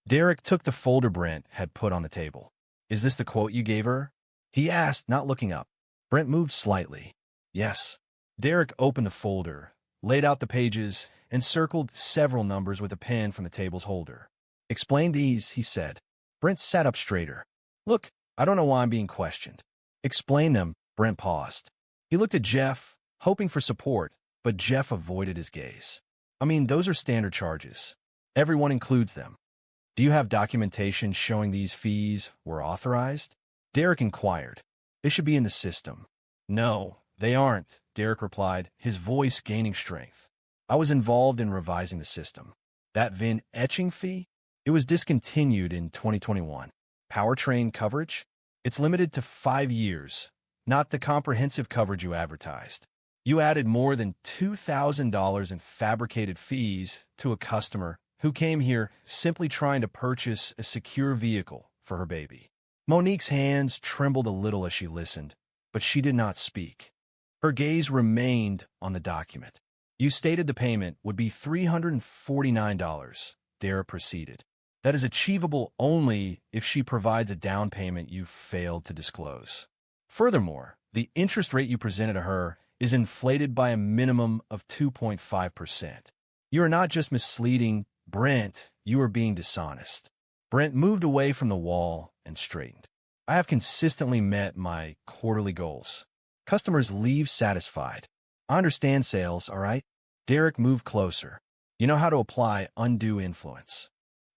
Derek took the folder Brent had put on the table. Is this the quote you gave her? He asked, not looking up. Brent moved slightly. Yes. Derek opened the folder, laid out the pages, and circled several numbers with a pen from the table's holder. Explain these, he said. Brent sat up straighter. Look, I don't know why I'm being questioned. Explain them, Brent paused. He looked at Jeff, hoping for support, but Jeff avoided his gaze. I mean, those are standard charges. Everyone includes them. Do you have documentation showing these fees were authorized? Derek inquired. They should be in the system. No, they aren't, Derek replied, his voice gaining strength. I was involved in revising the system. That VIN etching fee? It was discontinued in 2021. Powertrain coverage? It's limited to 5 years, not the comprehensive coverage you advertised. You added more than $2,000 in fabricated fees to a customer who came here simply trying to purchase a secure vehicle for her baby. Monique's hands trembled a little as she listened, but she did not speak. Her gaze remained on the document. You stated the payment would be $349, Derek proceeded. That is achievable only if she provides a down payment you failed to disclose. Furthermore, the interest rate you presented to her is inflated by a minimum of 2.5%. You are not just misleading Brent, you are being dishonest. Brent moved away from the wall and straightened. I have consistently met my quarterly goals. Customers leave satisfied. I understand sales, all right? Derek moved closer. You know how to apply undue influence.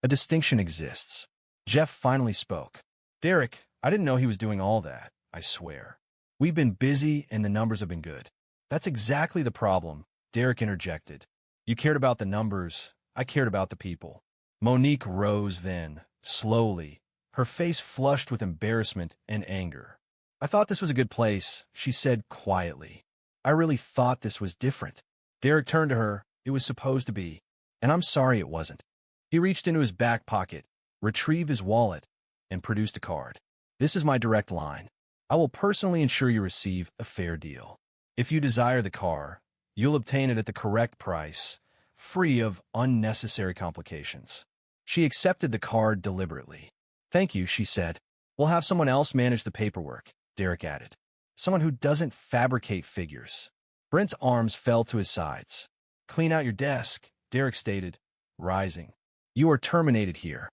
A distinction exists. Jeff finally spoke. Derek, I didn't know he was doing all that, I swear. We've been busy and the numbers have been good. That's exactly the problem, Derek interjected. You cared about the numbers, I cared about the people. Monique rose then, slowly, her face flushed with embarrassment and anger. I thought this was a good place, she said quietly. I really thought this was different. Derek turned to her. It was supposed to be, and I'm sorry it wasn't. He reached into his back pocket, retrieved his wallet, and produced a card. This is my direct line. I will personally ensure you receive a fair deal. If you desire the car, you'll obtain it at the correct price, free of unnecessary complications. She accepted the card deliberately. Thank you, she said. We'll have someone else manage the paperwork, Derek added. Someone who doesn't fabricate figures. Brent's arms fell to his sides. Clean out your desk, Derek stated, rising. You are terminated here.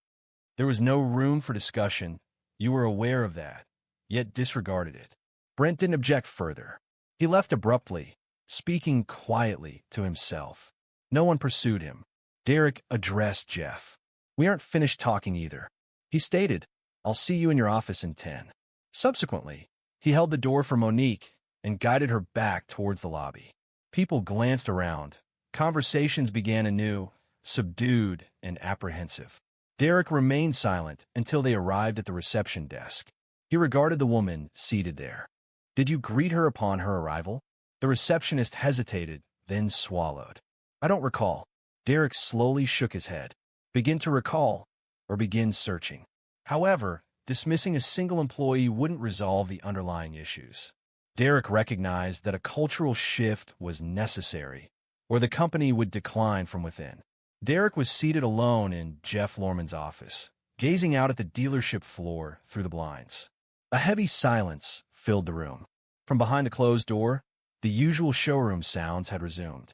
There was no room for discussion. You were aware of that, yet disregarded it. Brent didn't object further. He left abruptly, speaking quietly to himself. No one pursued him. Derek addressed Jeff. We aren't finished talking either. He stated, I'll see you in your office in 10. Subsequently, he held the door for Monique and guided her back towards the lobby. People glanced around. Conversations began anew, subdued and apprehensive. Derek remained silent until they arrived at the reception desk. He regarded the woman seated there. Did you greet her upon her arrival? The receptionist hesitated, then swallowed. I don't recall. Derek slowly shook his head. Begin to recall, or begin searching. However, dismissing a single employee wouldn't resolve the underlying issues. Derek recognized that a cultural shift was necessary, or the company would decline from within. Derek was seated alone in Jeff Lorman's office, gazing out at the dealership floor through the blinds. A heavy silence filled the room. From behind the closed door, the usual showroom sounds had resumed.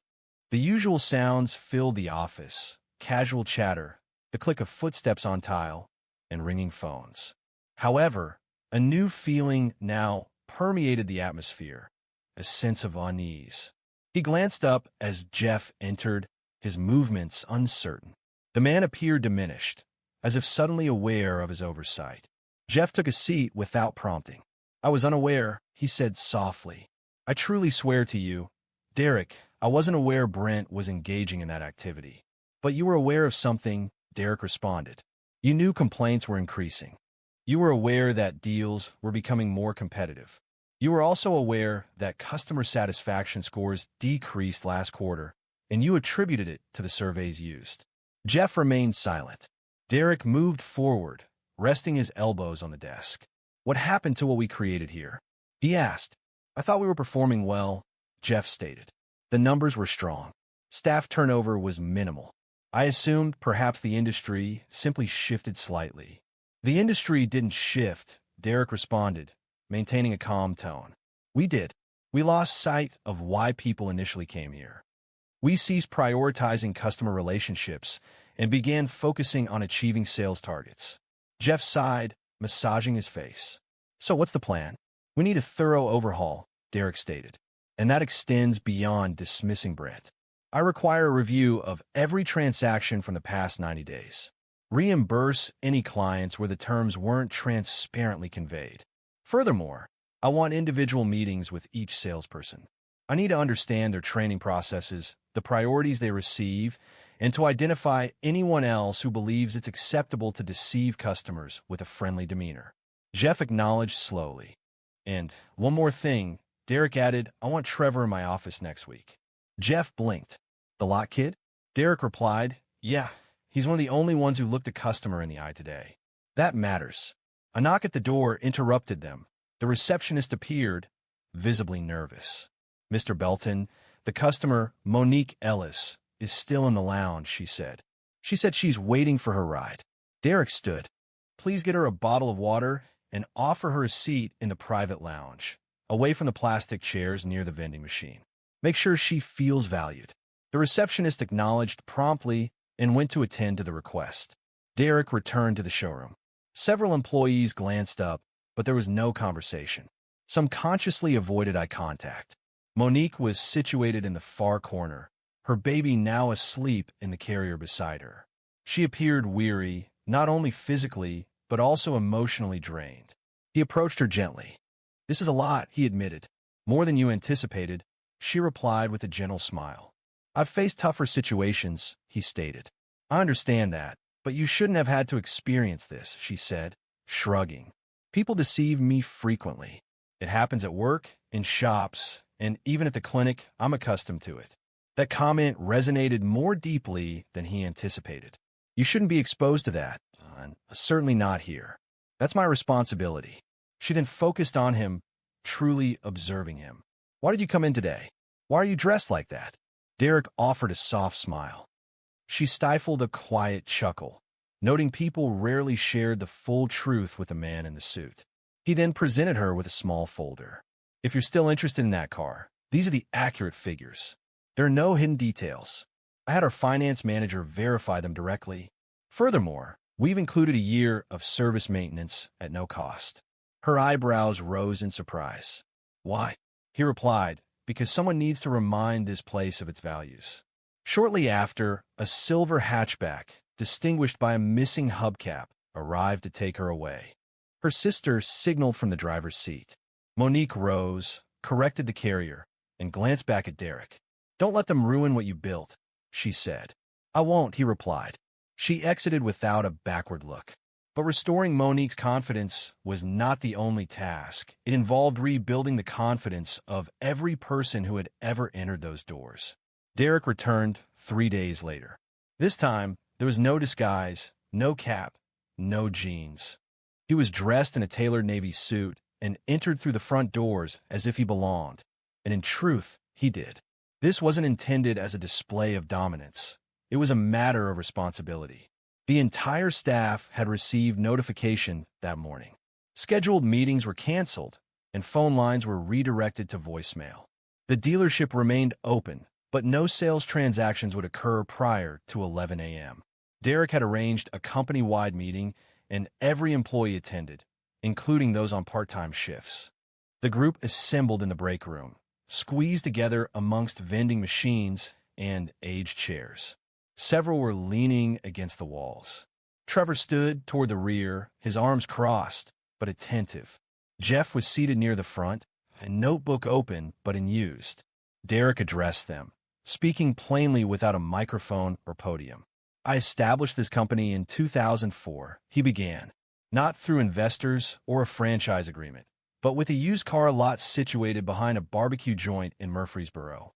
The usual sounds filled the office, casual chatter, the click of footsteps on tile, and ringing phones. However, a new feeling now permeated the atmosphere, a sense of unease. He glanced up as Jeff entered, his movements uncertain. The man appeared diminished, as if suddenly aware of his oversight. Jeff took a seat without prompting. I was unaware, he said softly. I truly swear to you, Derek, I wasn't aware Brent was engaging in that activity. But you were aware of something, Derek responded. You knew complaints were increasing. You were aware that deals were becoming more competitive. You were also aware that customer satisfaction scores decreased last quarter, and you attributed it to the surveys used. Jeff remained silent. Derek moved forward, resting his elbows on the desk. What happened to what we created here? He asked. I thought we were performing well, Jeff stated. The numbers were strong. Staff turnover was minimal. I assumed perhaps the industry simply shifted slightly. The industry didn't shift, Derek responded, maintaining a calm tone. We did. We lost sight of why people initially came here. We ceased prioritizing customer relationships and began focusing on achieving sales targets. Jeff sighed, massaging his face. So what's the plan? We need a thorough overhaul, Derek stated, and that extends beyond dismissing Brent. I require a review of every transaction from the past 90 days. Reimburse any clients where the terms weren't transparently conveyed. Furthermore, I want individual meetings with each salesperson. I need to understand their training processes, the priorities they receive, and to identify anyone else who believes it's acceptable to deceive customers with a friendly demeanor. Jeff acknowledged slowly. And one more thing, Derek added, I want Trevor in my office next week. Jeff blinked. The lot kid? Derek replied, yeah, he's one of the only ones who looked a customer in the eye today. That matters. A knock at the door interrupted them. The receptionist appeared, visibly nervous. Mr. Belton, the customer, Monique Ellis, is still in the lounge, she said. She said she's waiting for her ride. Derek stood. Please get her a bottle of water and offer her a seat in the private lounge, away from the plastic chairs near the vending machine. Make sure she feels valued. The receptionist acknowledged promptly and went to attend to the request. Derek returned to the showroom. Several employees glanced up, but there was no conversation. Some consciously avoided eye contact. Monique was situated in the far corner, her baby now asleep in the carrier beside her. She appeared weary, not only physically, but also emotionally drained. He approached her gently. This is a lot, he admitted. More than you anticipated, she replied with a gentle smile. I've faced tougher situations, he stated. I understand that, but you shouldn't have had to experience this, she said, shrugging. People deceive me frequently. It happens at work, in shops, and even at the clinic. I'm accustomed to it. That comment resonated more deeply than he anticipated. You shouldn't be exposed to that. Certainly not here. That's my responsibility. She then focused on him, truly observing him. Why did you come in today? Why are you dressed like that? Derek offered a soft smile. She stifled a quiet chuckle, noting people rarely shared the full truth with the man in the suit. He then presented her with a small folder. If you're still interested in that car, these are the accurate figures. There are no hidden details. I had our finance manager verify them directly. Furthermore, we've included a year of service maintenance at no cost. Her eyebrows rose in surprise. Why? He replied, because someone needs to remind this place of its values. Shortly after, a silver hatchback, distinguished by a missing hubcap, arrived to take her away. Her sister signaled from the driver's seat. Monique rose, corrected the carrier, and glanced back at Derek. Don't let them ruin what you built, she said. I won't, he replied. She exited without a backward look. But restoring Monique's confidence was not the only task. It involved rebuilding the confidence of every person who had ever entered those doors. Derek returned 3 days later. This time, there was no disguise, no cap, no jeans. He was dressed in a tailored navy suit and entered through the front doors as if he belonged. And in truth, he did. This wasn't intended as a display of dominance. It was a matter of responsibility. The entire staff had received notification that morning. Scheduled meetings were canceled, and phone lines were redirected to voicemail. The dealership remained open, but no sales transactions would occur prior to 11 a.m. Derek had arranged a company-wide meeting, and every employee attended, including those on part-time shifts. The group assembled in the break room, squeezed together amongst vending machines and aged chairs. Several were leaning against the walls. Trevor stood toward the rear, his arms crossed, but attentive. Jeff was seated near the front, a notebook open but unused. Derek addressed them, speaking plainly without a microphone or podium. I established this company in 2004, he began, not through investors or a franchise agreement, but with a used car lot situated behind a barbecue joint in Murfreesboro.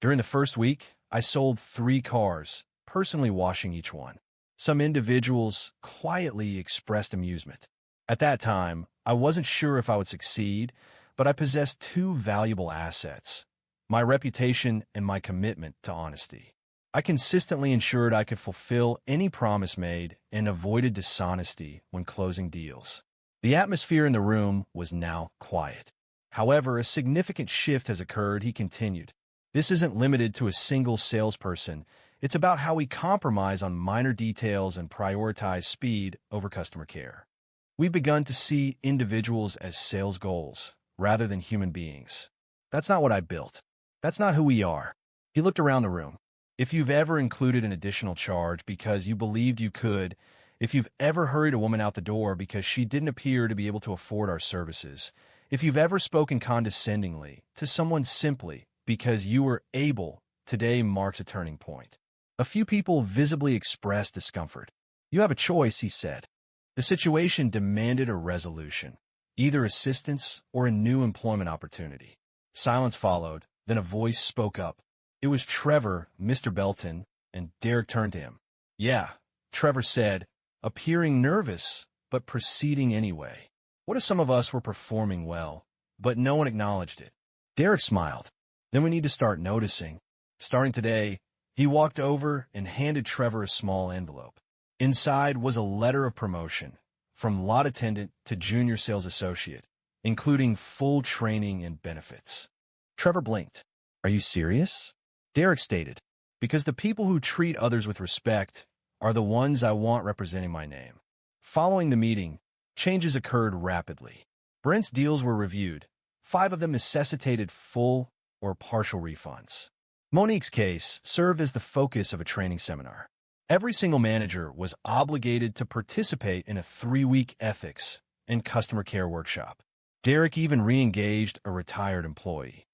During the first week, I sold 3 cars, personally washing each one. Some individuals quietly expressed amusement. At that time, I wasn't sure if I would succeed, but I possessed 2 valuable assets: my reputation and my commitment to honesty. I consistently ensured I could fulfill any promise made and avoided dishonesty when closing deals. The atmosphere in the room was now quiet. However, a significant shift has occurred, he continued. This isn't limited to a single salesperson. It's about how we compromise on minor details and prioritize speed over customer care. We've begun to see individuals as sales goals rather than human beings. That's not what I built. That's not who we are. He looked around the room. If you've ever included an additional charge because you believed you could, if you've ever hurried a woman out the door because she didn't appear to be able to afford our services, If you've ever spoken condescendingly to someone simply because you were able, today marks a turning point. A few people visibly expressed discomfort. "You have a choice," he said. The situation demanded a resolution, either assistance or a new employment opportunity. Silence followed, then a voice spoke up. It was Trevor, Mr. Belton, and Derek turned to him. "Yeah," Trevor said, appearing nervous, but proceeding anyway. "What if some of us were performing well, but no one acknowledged it?" Derek smiled. "Then we need to start noticing. Starting today," he walked over and handed Trevor a small envelope. Inside was a letter of promotion, from lot attendant to junior sales associate, including full training and benefits. Trevor blinked. "Are you serious?" Derek stated, "Because the people who treat others with respect are the ones I want representing my name." Following the meeting, changes occurred rapidly. Brent's deals were reviewed. 5 of them necessitated full or partial refunds. Monique's case served as the focus of a training seminar. Every single manager was obligated to participate in a 3-week ethics and customer care workshop. Derek even re-engaged a retired employee.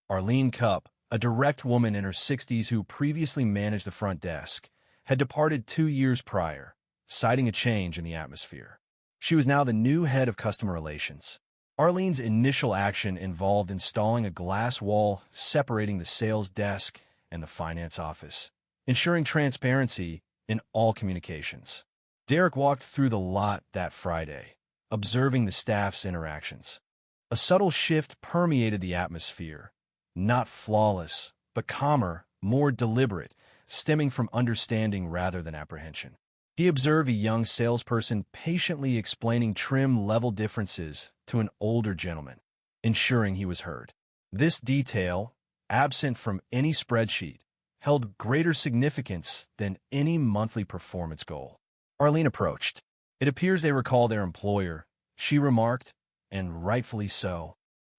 Arlene Cupp, a direct woman in her 60s who previously managed the front desk, had departed 2 years prior, citing a change in the atmosphere. She was now the new head of customer relations. Arlene's initial action involved installing a glass wall separating the sales desk and the finance office, ensuring transparency in all communications. Derek walked through the lot that Friday, observing the staff's interactions. A subtle shift permeated the atmosphere, not flawless, but calmer, more deliberate, stemming from understanding rather than apprehension. He observed a young salesperson patiently explaining trim-level differences to an older gentleman, ensuring he was heard. This detail, absent from any spreadsheet, held greater significance than any monthly performance goal. Arlene approached. "It appears they recall their employer," she remarked, and rightfully so.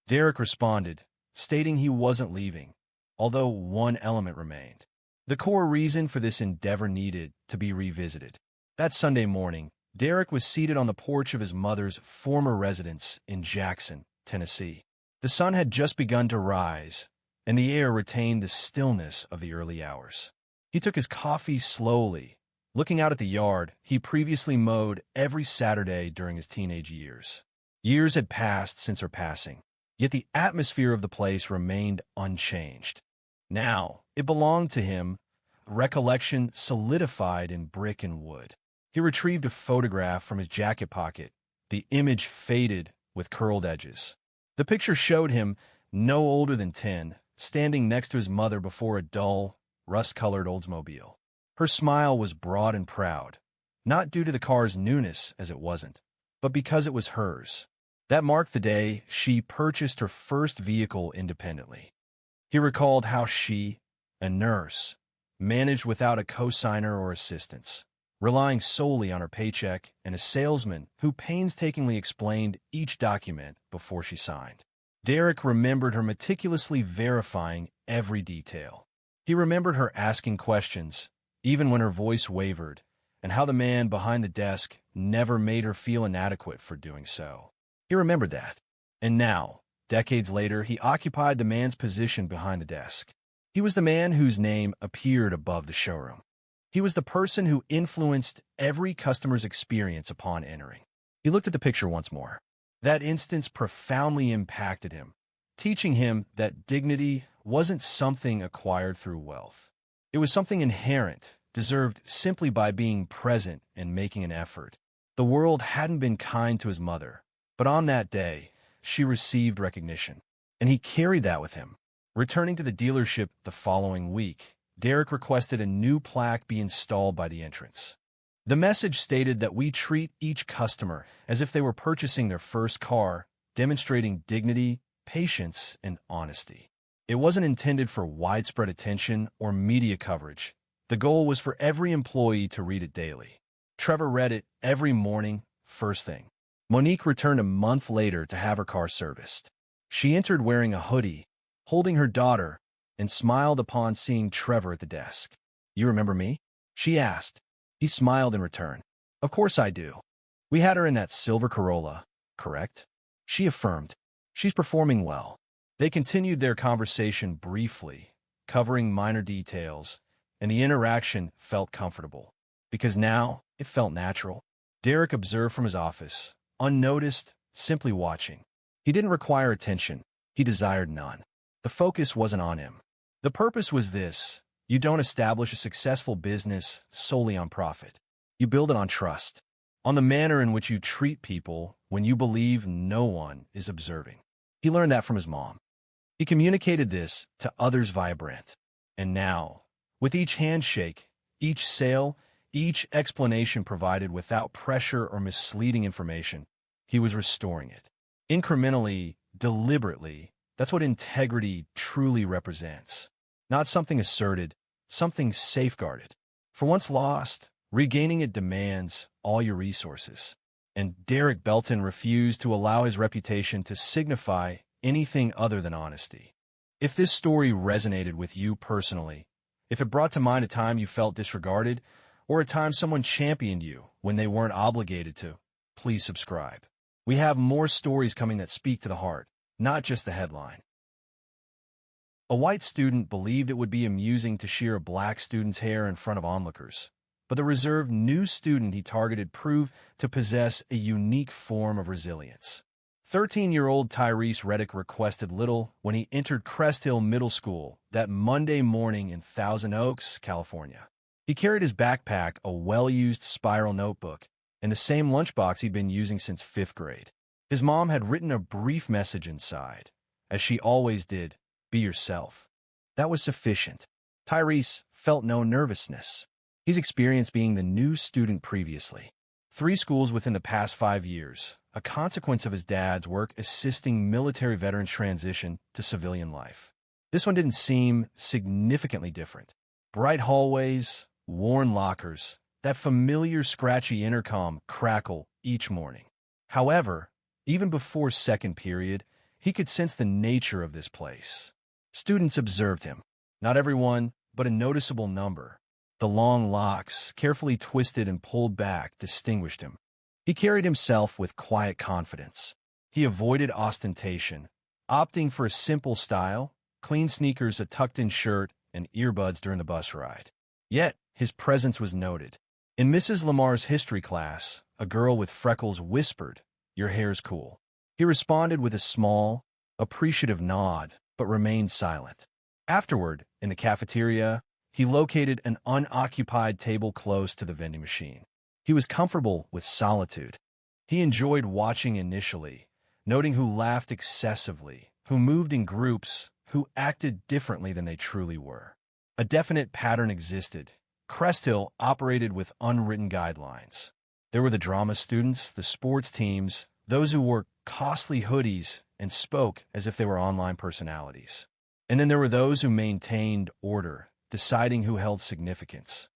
Derek responded, stating he wasn't leaving, although one element remained. The core reason for this endeavor needed to be revisited. That Sunday morning, Derek was seated on the porch of his mother's former residence in Jackson, Tennessee. The sun had just begun to rise, and the air retained the stillness of the early hours. He took his coffee slowly, looking out at the yard he previously mowed every Saturday during his teenage years. Years had passed since her passing, yet the atmosphere of the place remained unchanged. Now, it belonged to him, recollection solidified in brick and wood. He retrieved a photograph from his jacket pocket, the image faded with curled edges. The picture showed him, no older than 10, standing next to his mother before a dull, rust-colored Oldsmobile. Her smile was broad and proud, not due to the car's newness as it wasn't, but because it was hers. That marked the day she purchased her first vehicle independently. He recalled how she, a nurse, managed without a cosigner or assistance, relying solely on her paycheck and a salesman who painstakingly explained each document before she signed. Derek remembered her meticulously verifying every detail. He remembered her asking questions, even when her voice wavered, and how the man behind the desk never made her feel inadequate for doing so. He remembered that. And now, decades later, he occupied the man's position behind the desk. He was the man whose name appeared above the showroom. He was the person who influenced every customer's experience upon entering. He looked at the picture once more. That instance profoundly impacted him, teaching him that dignity wasn't something acquired through wealth. It was something inherent, deserved simply by being present and making an effort. The world hadn't been kind to his mother, but on that day, she received recognition, and he carried that with him. Returning to the dealership the following week, Derek requested a new plaque be installed by the entrance. The message stated that we treat each customer as if they were purchasing their first car, demonstrating dignity, patience, and honesty. It wasn't intended for widespread attention or media coverage. The goal was for every employee to read it daily. Trevor read it every morning, first thing. Monique returned a month later to have her car serviced. She entered wearing a hoodie, holding her daughter, and smiled upon seeing Trevor at the desk. "You remember me?" she asked. He smiled in return. "Of course I do. We had her in that silver Corolla, correct?" She affirmed. She's performing well. They continued their conversation briefly, covering minor details, and the interaction felt comfortable, because now it felt natural. Derek observed from his office, unnoticed, simply watching. He didn't require attention. He desired none. The focus wasn't on him. The purpose was this: you don't establish a successful business solely on profit. You build it on trust, on the manner in which you treat people when you believe no one is observing. He learned that from his mom. He communicated this to others via Brent. And now, with each handshake, each sale, each explanation provided without pressure or misleading information, he was restoring it. Incrementally, deliberately, that's what integrity truly represents. Not something asserted, something safeguarded. For once lost, regaining it demands all your resources. And Derek Belton refused to allow his reputation to signify anything other than honesty. If this story resonated with you personally, if it brought to mind a time you felt disregarded, or a time someone championed you when they weren't obligated to, please subscribe. We have more stories coming that speak to the heart, not just the headline. A white student believed it would be amusing to shear a black student's hair in front of onlookers, but the reserved new student he targeted proved to possess a unique form of resilience. 13-year-old Tyrese Reddick requested little when he entered Crest Hill Middle School that Monday morning in Thousand Oaks, California. He carried his backpack, a well-used spiral notebook, and the same lunchbox he'd been using since 5th grade. His mom had written a brief message inside, as she always did: be yourself. That was sufficient. Tyrese felt no nervousness. He's experienced being the new student previously. 3 schools within the past 5 years, a consequence of his dad's work assisting military veterans transition to civilian life. This one didn't seem significantly different. Bright hallways, worn lockers, that familiar scratchy intercom crackle each morning. However, even before second period, he could sense the nature of this place. Students observed him. Not everyone, but a noticeable number. The long locks, carefully twisted and pulled back, distinguished him. He carried himself with quiet confidence. He avoided ostentation, opting for a simple style, clean sneakers, a tucked-in shirt, and earbuds during the bus ride. Yet, his presence was noted. In Mrs. Lamar's history class, a girl with freckles whispered, "Your hair's cool." He responded with a small, appreciative nod, but remained silent. Afterward, in the cafeteria, he located an unoccupied table close to the vending machine. He was comfortable with solitude. He enjoyed watching initially, noting who laughed excessively, who moved in groups, who acted differently than they truly were. A definite pattern existed. Crest Hill operated with unwritten guidelines. There were the drama students, the sports teams, those who wore costly hoodies and spoke as if they were online personalities. And then there were those who maintained order, deciding who held significance.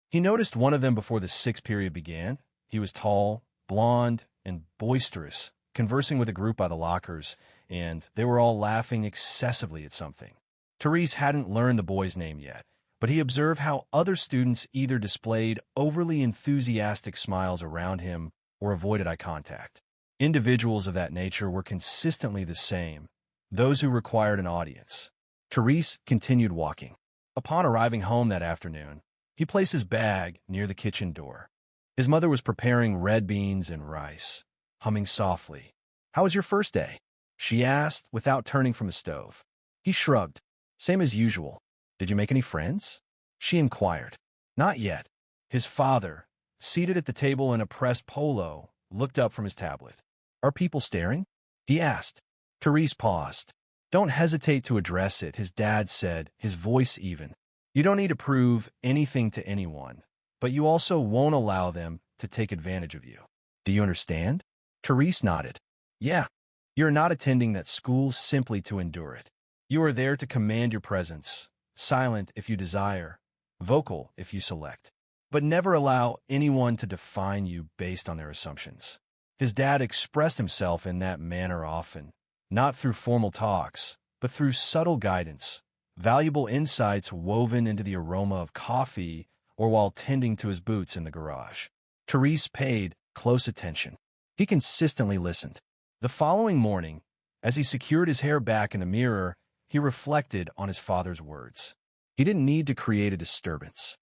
He noticed one of them before the 6th period began. He was tall, blonde, and boisterous, conversing with a group by the lockers, and they were all laughing excessively at something. Therese hadn't learned the boy's name yet, but he observed how other students either displayed overly enthusiastic smiles around him or avoided eye contact. Individuals of that nature were consistently the same, those who required an audience. Therese continued walking. Upon arriving home that afternoon, he placed his bag near the kitchen door. His mother was preparing red beans and rice, humming softly. "How was your first day?" she asked without turning from the stove. He shrugged. "Same as usual. Did you make any friends?" she inquired. "Not yet." His father, seated at the table in a pressed polo, looked up from his tablet. "Are people staring?" he asked. Therese paused. "Don't hesitate to address it," his dad said, his voice even. "You don't need to prove anything to anyone, but you also won't allow them to take advantage of you. Do you understand?" Therese nodded. "Yeah. You're not attending that school simply to endure it. You are there to command your presence, silent if you desire, vocal if you select. But never allow anyone to define you based on their assumptions." His dad expressed himself in that manner often, not through formal talks, but through subtle guidance, valuable insights woven into the aroma of coffee or while tending to his boots in the garage. Therese paid close attention. He consistently listened. The following morning, As he secured his hair back in the mirror, he reflected on his father's words. He didn't need to create a disturbance.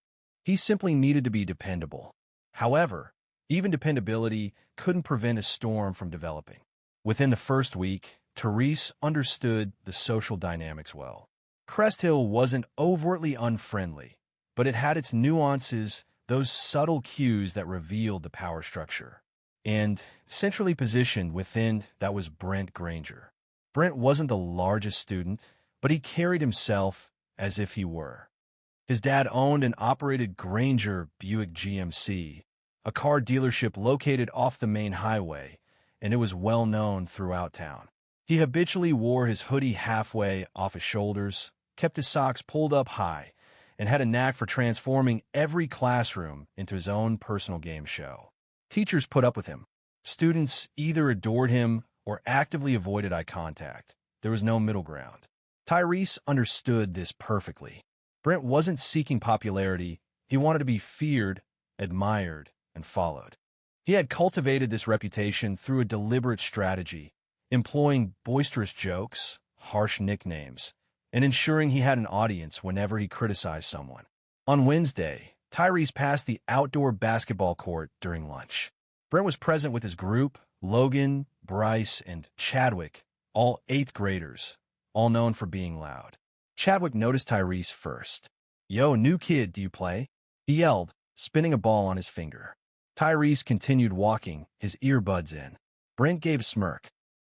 He simply needed to be dependable. However, even dependability couldn't prevent a storm from developing. Within the first week, Therese understood the social dynamics well. Crest Hill wasn't overtly unfriendly, but it had its nuances, those subtle cues that revealed the power structure. And centrally positioned within that was Brent Granger. Brent wasn't the largest student, but he carried himself as if he were. His dad owned and operated Granger Buick GMC, a car dealership located off the main highway, and it was well known throughout town. He habitually wore his hoodie halfway off his shoulders, kept his socks pulled up high, and had a knack for transforming every classroom into his own personal game show. Teachers put up with him. Students either adored him or actively avoided eye contact. There was no middle ground. Tyrese understood this perfectly. Brent wasn't seeking popularity. He wanted to be feared, admired, and followed. He had cultivated this reputation through a deliberate strategy, employing boisterous jokes, harsh nicknames, and ensuring he had an audience whenever he criticized someone. On Wednesday, Tyrese passed the outdoor basketball court during lunch. Brent was present with his group, Logan, Bryce, and Chadwick, all 8th graders, all known for being loud. Chadwick noticed Tyrese first. "Yo, new kid, do you play?" He yelled, spinning a ball on his finger. Tyrese continued walking, his earbuds in. Brent gave a smirk.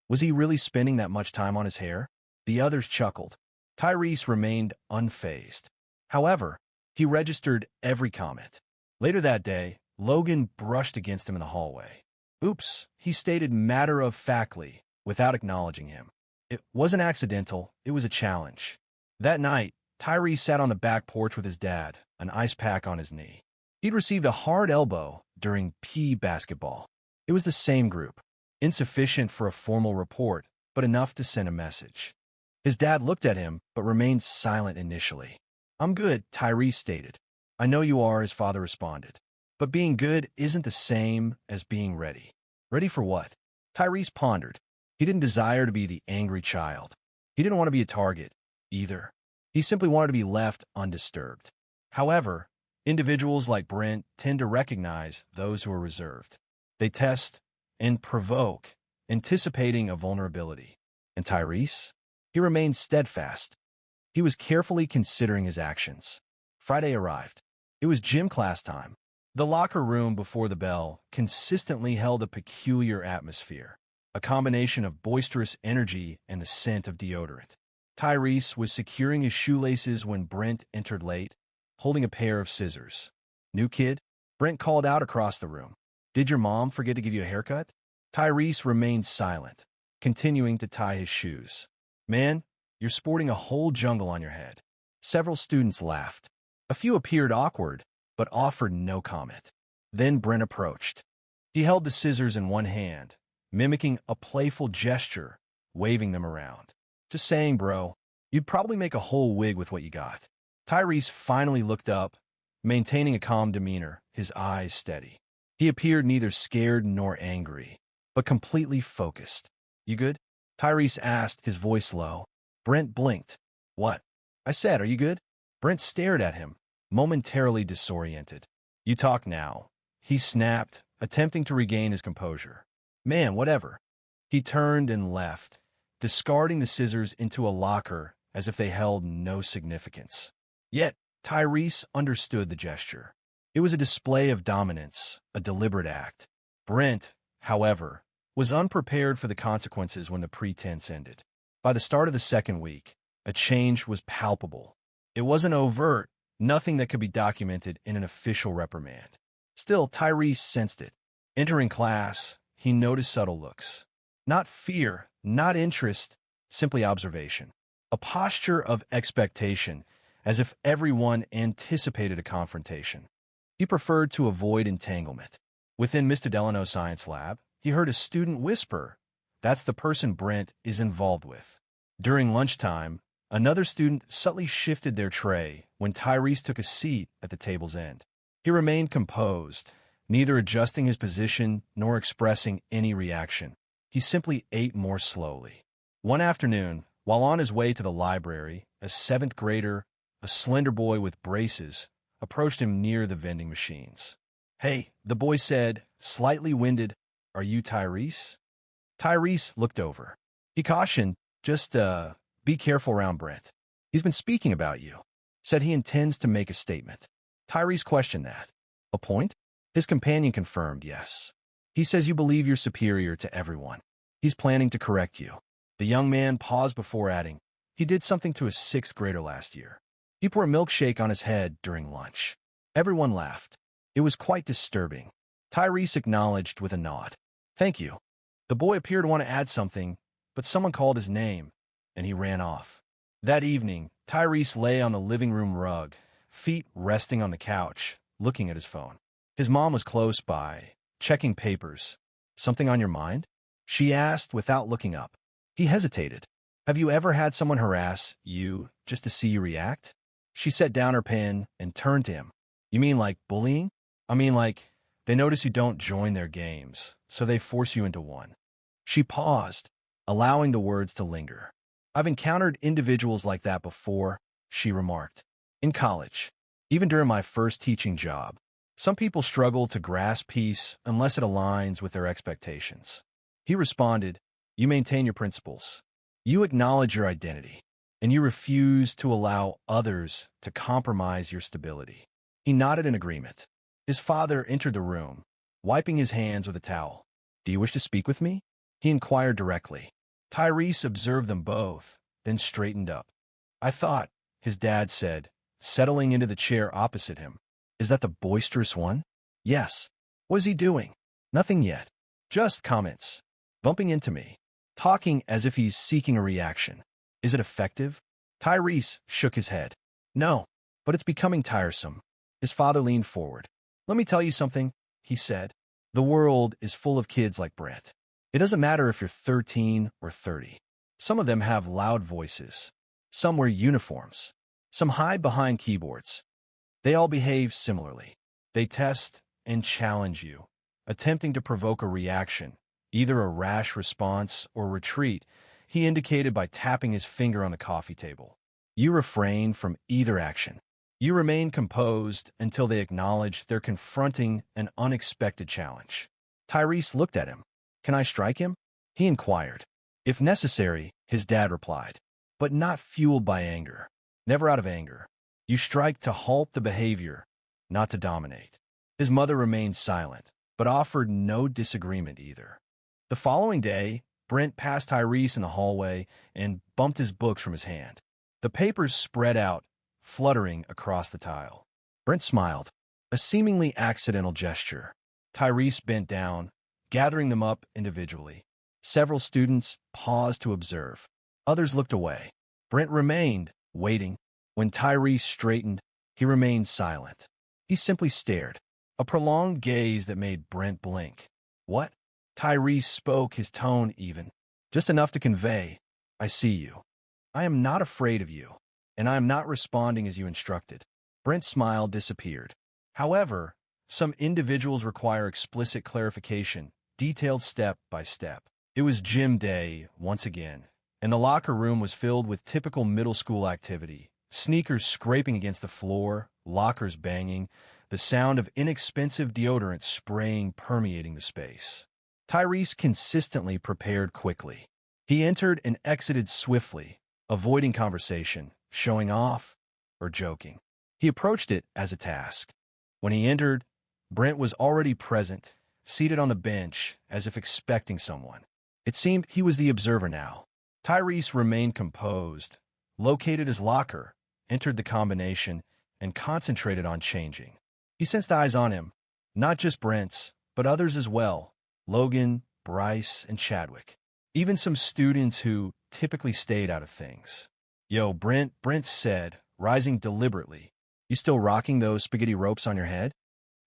Was he really spending that much time on his hair? The others chuckled. Tyrese remained unfazed. However, he registered every comment. Later that day, Logan brushed against him in the hallway. "Oops," he stated matter-of-factly, without acknowledging him. It wasn't accidental, it was a challenge. That night, Tyrese sat on the back porch with his dad, an ice pack on his knee. He'd received a hard elbow during PE basketball. It was the same group, insufficient for a formal report, but enough to send a message. His dad looked at him, but remained silent initially. "I'm good," Tyrese stated. "I know you are," his father responded. "But being good isn't the same as being ready." Ready for what? Tyrese pondered. He didn't desire to be the angry child. He didn't want to be a target, either. He simply wanted to be left undisturbed. However, individuals like Brent tend to recognize those who are reserved. They test and provoke, anticipating a vulnerability. And Tyrese? He remained steadfast. He was carefully considering his actions. Friday arrived. It was gym class time. The locker room before the bell consistently held a peculiar atmosphere, a combination of boisterous energy and the scent of deodorant. Tyrese was securing his shoelaces when Brent entered late, holding a pair of scissors. "New kid?" Brent called out across the room. "Did your mom forget to give you a haircut?" Tyrese remained silent, continuing to tie his shoes. "Man, you're sporting a whole jungle on your head." Several students laughed. A few appeared awkward, but offered no comment. Then Brent approached. He held the scissors in one hand, mimicking a playful gesture, waving them around. "Just saying, bro, you'd probably make a whole wig with what you got." Tyrese finally looked up, maintaining a calm demeanor, his eyes steady. He appeared neither scared nor angry, but completely focused. "You good?" Tyrese asked, his voice low. Brent blinked. "What?" I said, "Are you good?" Brent stared at him, momentarily disoriented. "You talk now," he snapped, attempting to regain his composure. "Man, whatever." He turned and left, discarding the scissors into a locker as if they held no significance. Yet, Tyrese understood the gesture. It was a display of dominance, a deliberate act. Brent, however, was unprepared for the consequences when the pretense ended. By the start of the second week, a change was palpable. It wasn't overt, nothing that could be documented in an official reprimand. Still, Tyrese sensed it. Entering class, he noticed subtle looks. Not fear, not interest, simply observation. A posture of expectation, as if everyone anticipated a confrontation. He preferred to avoid entanglement. Within Mr. Delano's science lab, he heard a student whisper, "That's the person Brent is involved with." During lunchtime, another student subtly shifted their tray when Tyrese took a seat at the table's end. He remained composed, neither adjusting his position nor expressing any reaction. He simply ate more slowly. One afternoon, while on his way to the library, a seventh grader, a slender boy with braces, approached him near the vending machines. Hey, the boy said, slightly winded, are you Tyrese? Tyrese looked over. He cautioned, just, be careful around Brent. He's been speaking about you. Said he intends to make a statement. Tyrese questioned that. A point? His companion confirmed, yes. He says you believe you're superior to everyone. He's planning to correct you. The young man paused before adding, he did something to a sixth grader last year. He poured a milkshake on his head during lunch. Everyone laughed. It was quite disturbing. Tyrese acknowledged with a nod. Thank you. The boy appeared to want to add something, but someone called his name, and he ran off. That evening, Tyrese lay on the living room rug, feet resting on the couch, looking at his phone. His mom was close by, checking papers. Something on your mind? She asked without looking up. He hesitated. Have you ever had someone harass you just to see you react? She set down her pen and turned to him. You mean like bullying? I mean like they notice you don't join their games, so they force you into one. She paused, allowing the words to linger. I've encountered individuals like that before, she remarked. In college, even during my first teaching job, some people struggle to grasp peace unless it aligns with their expectations. He responded, you maintain your principles. You acknowledge your identity, and you refuse to allow others to compromise your stability. He nodded in agreement. His father entered the room, wiping his hands with a towel. Do you wish to speak with me? He inquired directly. Tyrese observed them both, then straightened up. I thought, his dad said, settling into the chair opposite him. Is that the boisterous one? Yes. What is he doing? Nothing yet. Just comments. Bumping into me. Talking as if he's seeking a reaction. Is it effective? Tyrese shook his head. No, but it's becoming tiresome. His father leaned forward. Let me tell you something, he said. The world is full of kids like Brent. It doesn't matter if you're 13 or 30. Some of them have loud voices. Some wear uniforms. Some hide behind keyboards. They all behave similarly. They test and challenge you, attempting to provoke a reaction, either a rash response or retreat, he indicated by tapping his finger on the coffee table. You refrain from either action. You remain composed until they acknowledge they're confronting an unexpected challenge. Tyrese looked at him. Can I strike him? He inquired. If necessary, his dad replied, but not fueled by anger. Never out of anger. You strike to halt the behavior, not to dominate. His mother remained silent, but offered no disagreement either. The following day, Brent passed Tyrese in the hallway and bumped his books from his hand. The papers spread out, fluttering across the tile. Brent smiled, a seemingly accidental gesture. Tyrese bent down, gathering them up individually. Several students paused to observe. Others looked away. Brent remained, waiting. When Tyrese straightened, he remained silent. He simply stared, a prolonged gaze that made Brent blink. What? Tyrese spoke, his tone even, just enough to convey, I see you. I am not afraid of you, and I am not responding as you instructed. Brent's smile disappeared. However, some individuals require explicit clarification, detailed step by step. It was gym day, once again, and the locker room was filled with typical middle school activity. Sneakers scraping against the floor, lockers banging, the sound of inexpensive deodorant spraying permeating the space. Tyrese consistently prepared quickly. He entered and exited swiftly, avoiding conversation, showing off, or joking. He approached it as a task. When he entered, Brent was already present, seated on the bench as if expecting someone. It seemed he was the observer now. Tyrese remained composed, located his locker, entered the combination, and concentrated on changing. He sensed eyes on him, not just Brent's, but others as well. Logan, Bryce, and Chadwick. Even some students who typically stayed out of things. Yo, Brent said, rising deliberately. You still rocking those spaghetti ropes on your head?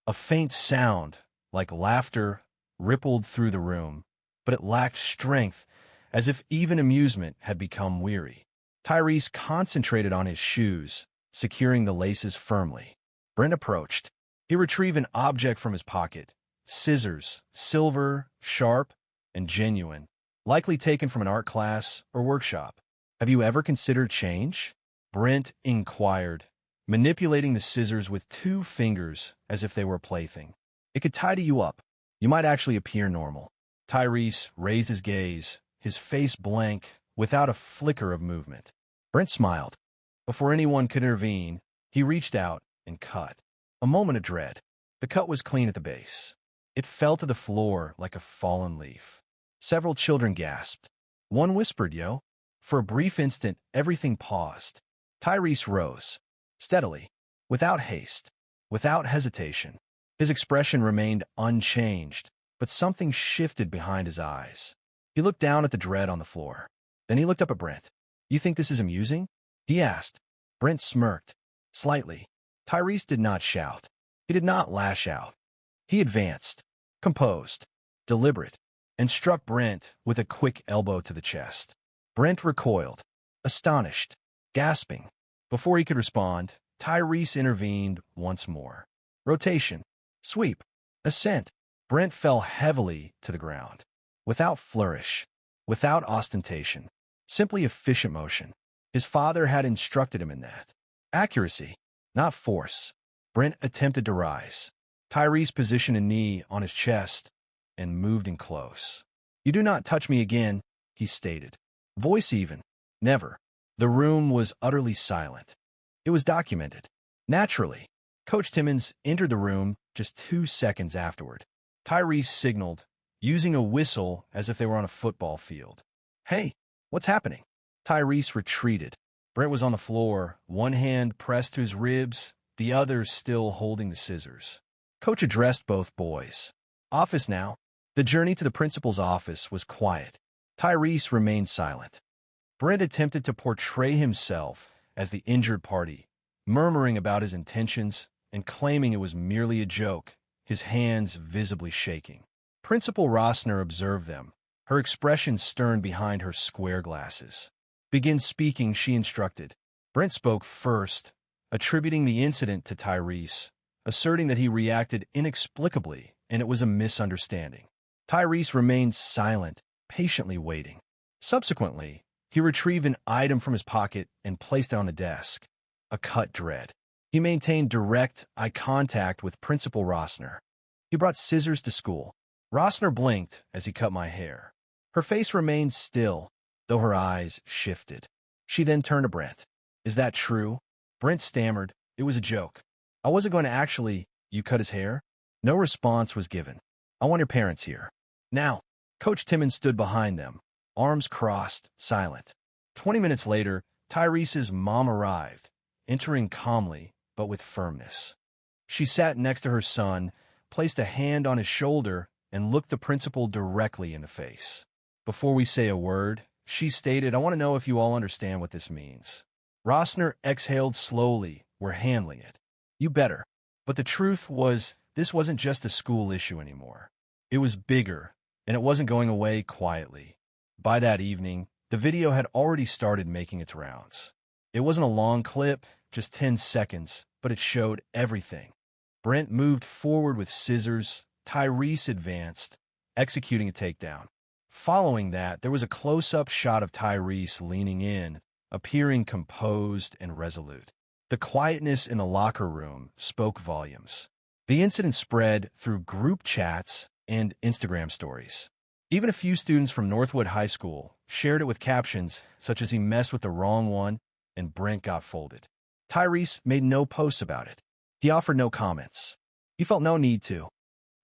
A faint sound, like laughter, rippled through the room, but it lacked strength, as if even amusement had become weary. Tyrese concentrated on his shoes, securing the laces firmly. Brent approached. He retrieved an object from his pocket. Scissors, silver, sharp, and genuine. likely taken from an art class or workshop. Have you ever considered change? Brent inquired, manipulating the scissors with 2 fingers as if they were a plaything. It could tidy you up. You might actually appear normal. Tyrese raised his gaze, his face blank, without a flicker of movement. Brent smiled. Before anyone could intervene, he reached out and cut. A moment of dread. The cut was clean at the base. It fell to the floor like a fallen leaf. Several children gasped. One whispered, "Yo." For a brief instant, everything paused. Tyrese rose, steadily, without haste, without hesitation. His expression remained unchanged, but something shifted behind his eyes. He looked down at the dread on the floor. Then he looked up at Brent. "You think this is amusing?" he asked. Brent smirked, slightly. Tyrese did not shout. He did not lash out. He advanced, composed, deliberate, and struck Brent with a quick elbow to the chest. Brent recoiled, astonished, gasping. Before he could respond, Tyrese intervened once more. Rotation, sweep, ascent. Brent fell heavily to the ground, without flourish, without ostentation, simply efficient motion. His father had instructed him in that. Accuracy, not force. Brent attempted to rise. Tyrese positioned a knee on his chest and moved in close. "You do not touch me again," he stated. Voice even. Never. The room was utterly silent. It was documented. Naturally, Coach Timmons entered the room just 2 seconds afterward. Tyrese signaled, using a whistle as if they were on a football field. "Hey, what's happening?" Tyrese retreated. Brent was on the floor, one hand pressed to his ribs, the other still holding the scissors. Coach addressed both boys. "Office now." The journey to the principal's office was quiet. Tyrese remained silent. Brent attempted to portray himself as the injured party, murmuring about his intentions and claiming it was merely a joke, his hands visibly shaking. Principal Rossner observed them, her expression stern behind her square glasses. "Begin speaking," she instructed. Brent spoke first, attributing the incident to Tyrese, asserting that he reacted inexplicably and it was a misunderstanding. Tyrese remained silent, patiently waiting. Subsequently, he retrieved an item from his pocket and placed it on the desk, a cut dread. He maintained direct eye contact with Principal Rossner. "He brought scissors to school." Rossner blinked as he cut my hair. Her face remained still, though her eyes shifted. She then turned to Brent. "Is that true?" Brent stammered. "It was a joke. I wasn't going to actually—" "You cut his hair?" No response was given. "I want your parents here." "Now." Coach Timmons stood behind them, arms crossed, silent. 20 minutes later, Tyrese's mom arrived, entering calmly, but with firmness. She sat next to her son, placed a hand on his shoulder, and looked the principal directly in the face. "Before we say a word," she stated, "I want to know if you all understand what this means." Rossner exhaled slowly. "We're handling it." "You better." But the truth was, this wasn't just a school issue anymore. It was bigger, and it wasn't going away quietly. By that evening, the video had already started making its rounds. It wasn't a long clip, just 10 seconds, but it showed everything. Brent moved forward with scissors. Tyrese advanced, executing a takedown. Following that, there was a close-up shot of Tyrese leaning in, appearing composed and resolute. The quietness in the locker room spoke volumes. The incident spread through group chats and Instagram stories. Even a few students from Northwood High School shared it with captions such as "He messed with the wrong one" and "Brent got folded." Tyrese made no posts about it. He offered no comments. He felt no need to.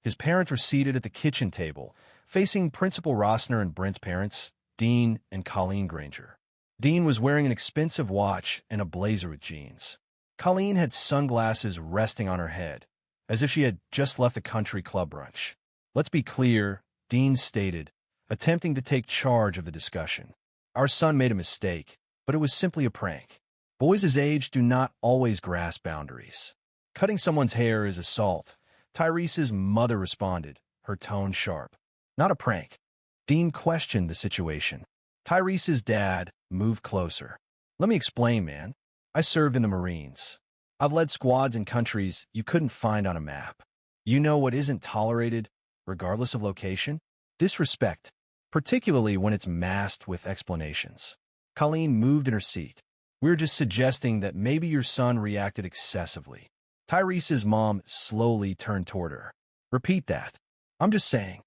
His parents were seated at the kitchen table, facing Principal Rossner and Brent's parents, Dean and Colleen Granger. Dean was wearing an expensive watch and a blazer with jeans. Colleen had sunglasses resting on her head, as if she had just left the country club brunch. "Let's be clear," Dean stated, attempting to take charge of the discussion. "Our son made a mistake, but it was simply a prank. Boys his age do not always grasp boundaries. Cutting someone's hair is assault." Tyrese's mother responded, her tone sharp. "Not a prank." Dean questioned the situation. Tyrese's dad moved closer. "Let me explain, man. I served in the Marines. I've led squads in countries you couldn't find on a map. You know what isn't tolerated, regardless of location? Disrespect. particularly when it's masked with explanations. Colleen moved in her seat. "We're just suggesting that maybe your son reacted excessively." Tyrese's mom slowly turned toward her. "Repeat that." "I'm just saying.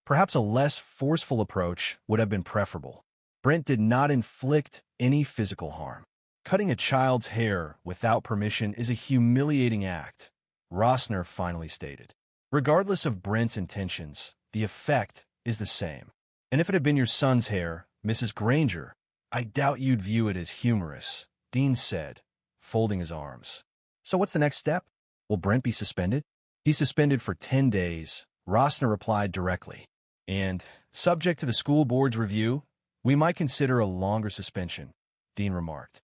Perhaps a less forceful approach would have been preferable." Brent did not inflict any physical harm. Cutting a child's hair without permission is a humiliating act, Rossner finally stated. Regardless of Brent's intentions, the effect is the same. "And if it had been your son's hair, Mrs. Granger, I doubt you'd view it as humorous," Dean said, folding his arms. "So what's the next step? Will Brent be suspended?" "He's suspended for 10 days, Rossner replied directly. "And, subject to the school board's review, we might consider a longer suspension," Dean remarked.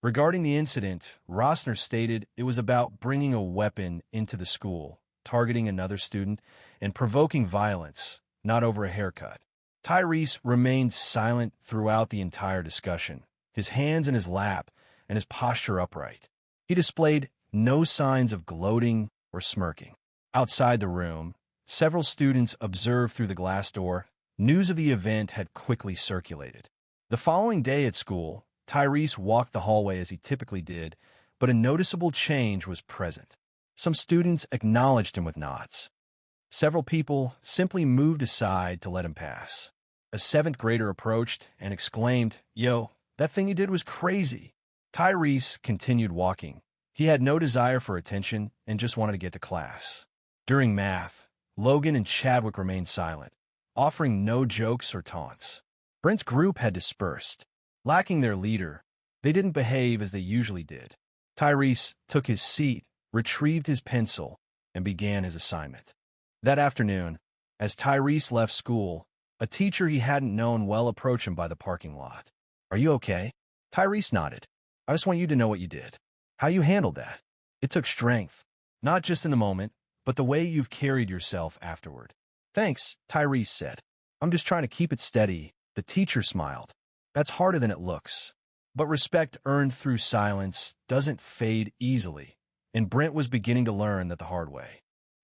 Regarding the incident, Rossner stated it was about bringing a weapon into the school, targeting another student, and provoking violence, not over a haircut. Tyrese remained silent throughout the entire discussion, his hands in his lap and his posture upright. He displayed no signs of gloating or smirking. Outside the room, several students observed through the glass door. News of the event had quickly circulated. The following day at school, Tyrese walked the hallway as he typically did, but a noticeable change was present. Some students acknowledged him with nods. Several people simply moved aside to let him pass. A seventh grader approached and exclaimed, "Yo, that thing you did was crazy." Tyrese continued walking. He had no desire for attention and just wanted to get to class. During math, Logan and Chadwick remained silent, offering no jokes or taunts. Brent's group had dispersed. Lacking their leader, they didn't behave as they usually did. Tyrese took his seat, retrieved his pencil, and began his assignment. That afternoon, as Tyrese left school, a teacher he hadn't known well approached him by the parking lot. "Are you okay?" Tyrese nodded. "I just want you to know what you did. How you handled that. It took strength, not just in the moment, but the way you've carried yourself afterward." "Thanks," Tyrese said. "I'm just trying to keep it steady." The teacher smiled. "That's harder than it looks." But respect earned through silence doesn't fade easily, and Brent was beginning to learn that the hard way.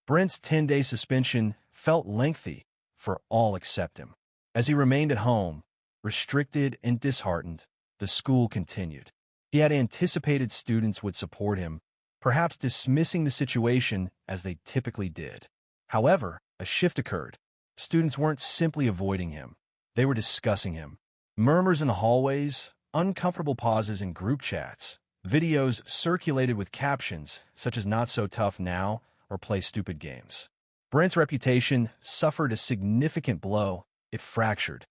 Brent's 10-day suspension felt lengthy for all except him. As he remained at home, restricted and disheartened, the school continued. He had anticipated students would support him, perhaps dismissing the situation as they typically did. However, a shift occurred. Students weren't simply avoiding him. They were discussing him. Murmurs in the hallways, uncomfortable pauses in group chats, videos circulated with captions such as "not so tough now" or "play stupid games." Brent's reputation suffered a significant blow. It fractured.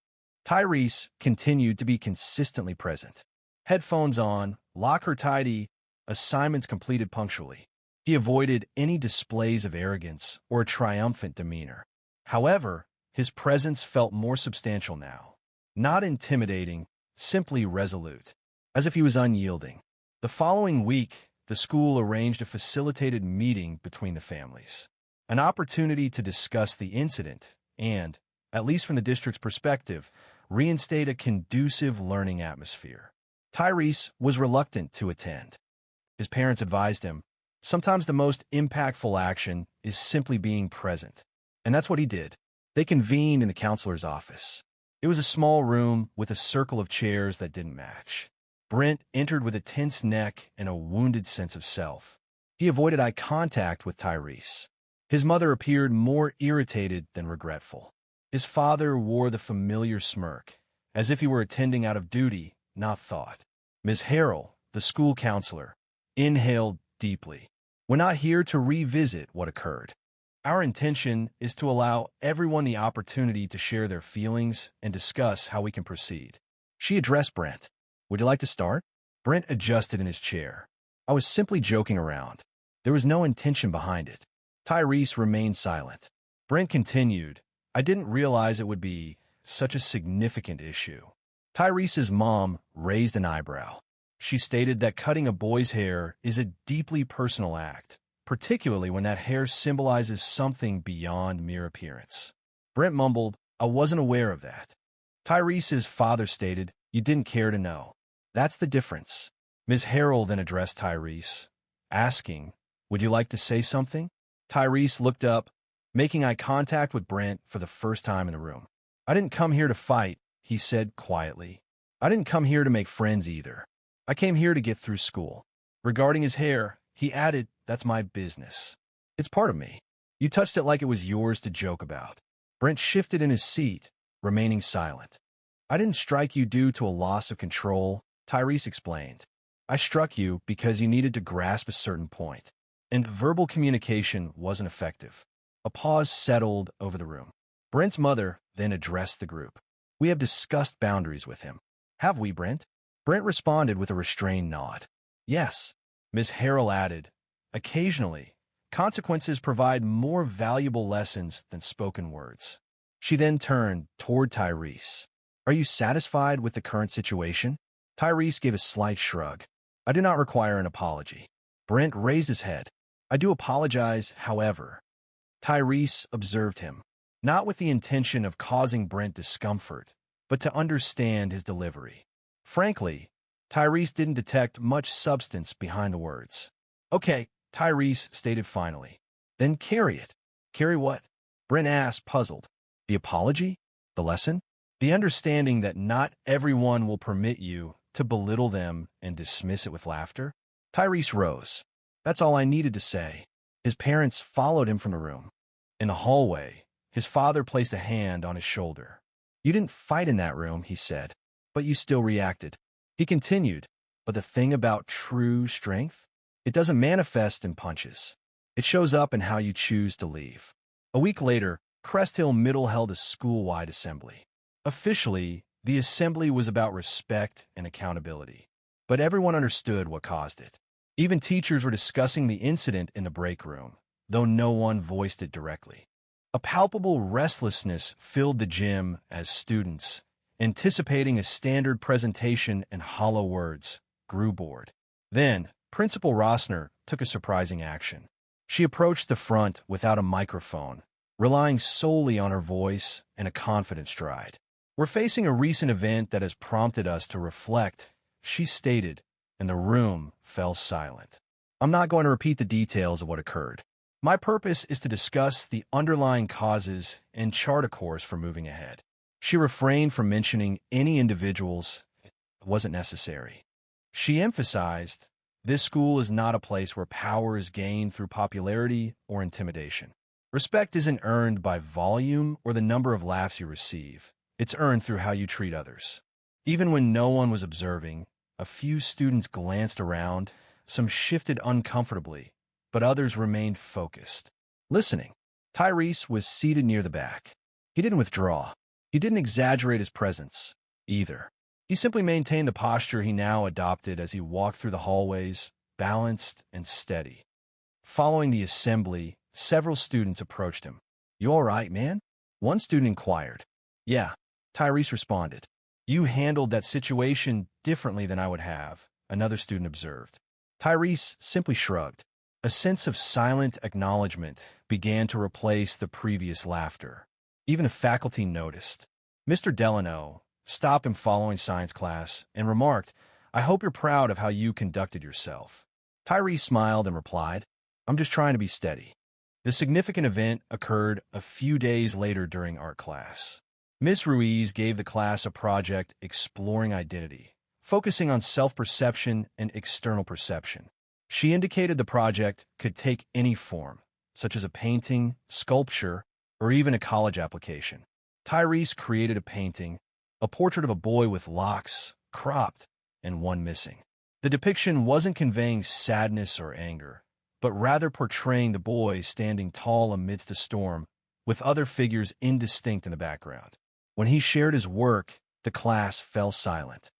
Tyrese continued to be consistently present. Headphones on, locker tidy, assignments completed punctually. He avoided any displays of arrogance or a triumphant demeanor. However, his presence felt more substantial now. Not intimidating, simply resolute, as if he was unyielding. The following week, the school arranged a facilitated meeting between the families, an opportunity to discuss the incident and, at least from the district's perspective, reinstate a conducive learning atmosphere. Tyrese was reluctant to attend. His parents advised him, sometimes the most impactful action is simply being present. And that's what he did. They convened in the counselor's office. It was a small room with a circle of chairs that didn't match. Brent entered with a tense neck and a wounded sense of self. He avoided eye contact with Tyrese. His mother appeared more irritated than regretful. His father wore the familiar smirk, as if he were attending out of duty, not thought. Ms. Harrell, the school counselor, inhaled deeply. "We're not here to revisit what occurred. Our intention is to allow everyone the opportunity to share their feelings and discuss how we can proceed." She addressed Brent. "Would you like to start?" Brent adjusted in his chair. "I was simply joking around. There was no intention behind it." Tyrese remained silent. Brent continued, "I didn't realize it would be such a significant issue." Tyrese's mom raised an eyebrow. She stated that cutting a boy's hair is a deeply personal act, particularly when that hair symbolizes something beyond mere appearance. Brent mumbled, "I wasn't aware of that." Tyrese's father stated, "You didn't care to know." "That's the difference." Ms. Harrell then addressed Tyrese, asking, "Would you like to say something?" Tyrese looked up, making eye contact with Brent for the first time in the room. I didn't come here to fight, he said quietly. I didn't come here to make friends either. I came here to get through school. Regarding his hair, he added, that's my business. It's part of me. You touched it like it was yours to joke about. Brent shifted in his seat, remaining silent. I didn't strike you due to a loss of control, Tyrese explained. I struck you because you needed to grasp a certain point, and verbal communication wasn't effective. A pause settled over the room. Brent's mother then addressed the group. We have discussed boundaries with him. Have we, Brent? Brent responded with a restrained nod. Yes. Ms. Harrell added, occasionally, consequences provide more valuable lessons than spoken words. She then turned toward Tyrese. Are you satisfied with the current situation? Tyrese gave a slight shrug. I do not require an apology. Brent raised his head. I do apologize, however. Tyrese observed him, not with the intention of causing Brent discomfort, but to understand his delivery. Frankly, Tyrese didn't detect much substance behind the words. Okay, Tyrese stated finally. Then carry it. Carry what? Brent asked, puzzled. The apology? The lesson? The understanding that not everyone will permit you to belittle them and dismiss it with laughter? Tyrese rose. That's all I needed to say. His parents followed him from the room. In the hallway, his father placed a hand on his shoulder. You didn't fight in that room, he said, but you still reacted. He continued, but the thing about true strength? It doesn't manifest in punches. It shows up in how you choose to leave. A week later, Crest Hill Middle held a school-wide assembly. Officially, the assembly was about respect and accountability, but everyone understood what caused it. Even teachers were discussing the incident in the break room, though no one voiced it directly. A palpable restlessness filled the gym as students, anticipating a standard presentation and hollow words, grew bored. Then, Principal Rossner took a surprising action. She approached the front without a microphone, relying solely on her voice and a confident stride. We're facing a recent event that has prompted us to reflect, she stated, and the room fell silent. I'm not going to repeat the details of what occurred. My purpose is to discuss the underlying causes and chart a course for moving ahead. She refrained from mentioning any individuals. It wasn't necessary. She emphasized, this school is not a place where power is gained through popularity or intimidation. Respect isn't earned by volume or the number of laughs you receive. It's earned through how you treat others. Even when no one was observing, a few students glanced around, some shifted uncomfortably, but others remained focused. Listening. Tyrese was seated near the back. He didn't withdraw. He didn't exaggerate his presence, either. He simply maintained the posture he now adopted as he walked through the hallways, balanced and steady. Following the assembly, several students approached him. You all right, man? One student inquired. Yeah, Tyrese responded. You handled that situation differently than I would have, another student observed. Tyrese simply shrugged. A sense of silent acknowledgement began to replace the previous laughter. Even the faculty noticed. Mr. Delano stopped him following science class and remarked, I hope you're proud of how you conducted yourself. Tyrese smiled and replied, I'm just trying to be steady. The significant event occurred a few days later during art class. Ms. Ruiz gave the class a project exploring identity, focusing on self-perception and external perception. She indicated the project could take any form, such as a painting, sculpture, or even a college application. Tyrese created a painting, a portrait of a boy with locks, cropped, and one missing. The depiction wasn't conveying sadness or anger, but rather portraying the boy standing tall amidst a storm, with other figures indistinct in the background. When he shared his work, the class fell silent.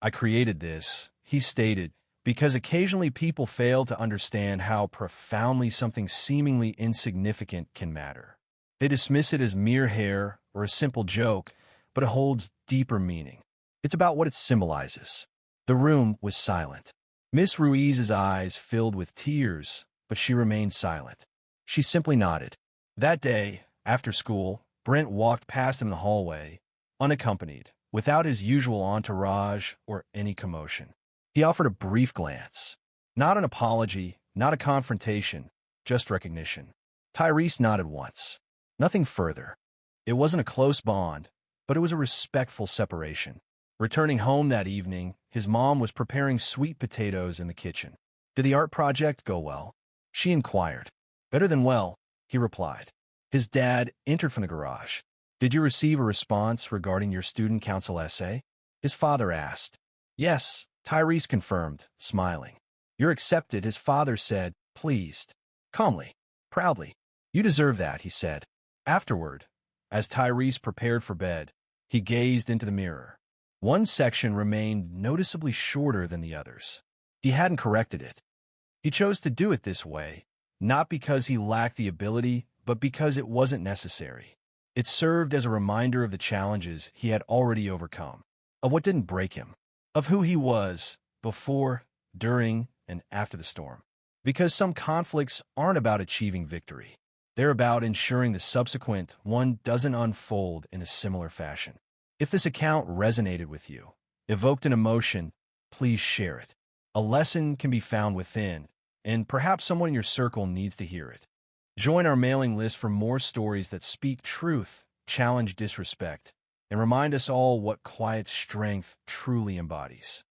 I created this, he stated, because occasionally people fail to understand how profoundly something seemingly insignificant can matter. They dismiss it as mere hair or a simple joke, but it holds deeper meaning. It's about what it symbolizes. The room was silent. Miss Ruiz's eyes filled with tears, but she remained silent. She simply nodded. That day, after school, Brent walked past him in the hallway, unaccompanied, without his usual entourage or any commotion. He offered a brief glance. Not an apology, not a confrontation, just recognition. Tyrese nodded once. Nothing further. It wasn't a close bond, but it was a respectful separation. Returning home that evening, his mom was preparing sweet potatoes in the kitchen. "Did the art project go well?" she inquired. "Better than well," he replied. His dad entered from the garage. "Did you receive a response regarding your student council essay?" his father asked. "Yes," Tyrese confirmed, smiling. "You're accepted," his father said, pleased. Calmly, proudly. "You deserve that," he said. Afterward, as Tyrese prepared for bed, he gazed into the mirror. One section remained noticeably shorter than the others. He hadn't corrected it. He chose to do it this way, not because he lacked the ability, but because it wasn't necessary. It served as a reminder of the challenges he had already overcome, of what didn't break him, of who he was before, during, and after the storm. Because some conflicts aren't about achieving victory. They're about ensuring the subsequent one doesn't unfold in a similar fashion. If this account resonated with you, evoked an emotion, please share it. A lesson can be found within, and perhaps someone in your circle needs to hear it. Join our mailing list for more stories that speak truth, challenge disrespect, and remind us all what quiet strength truly embodies.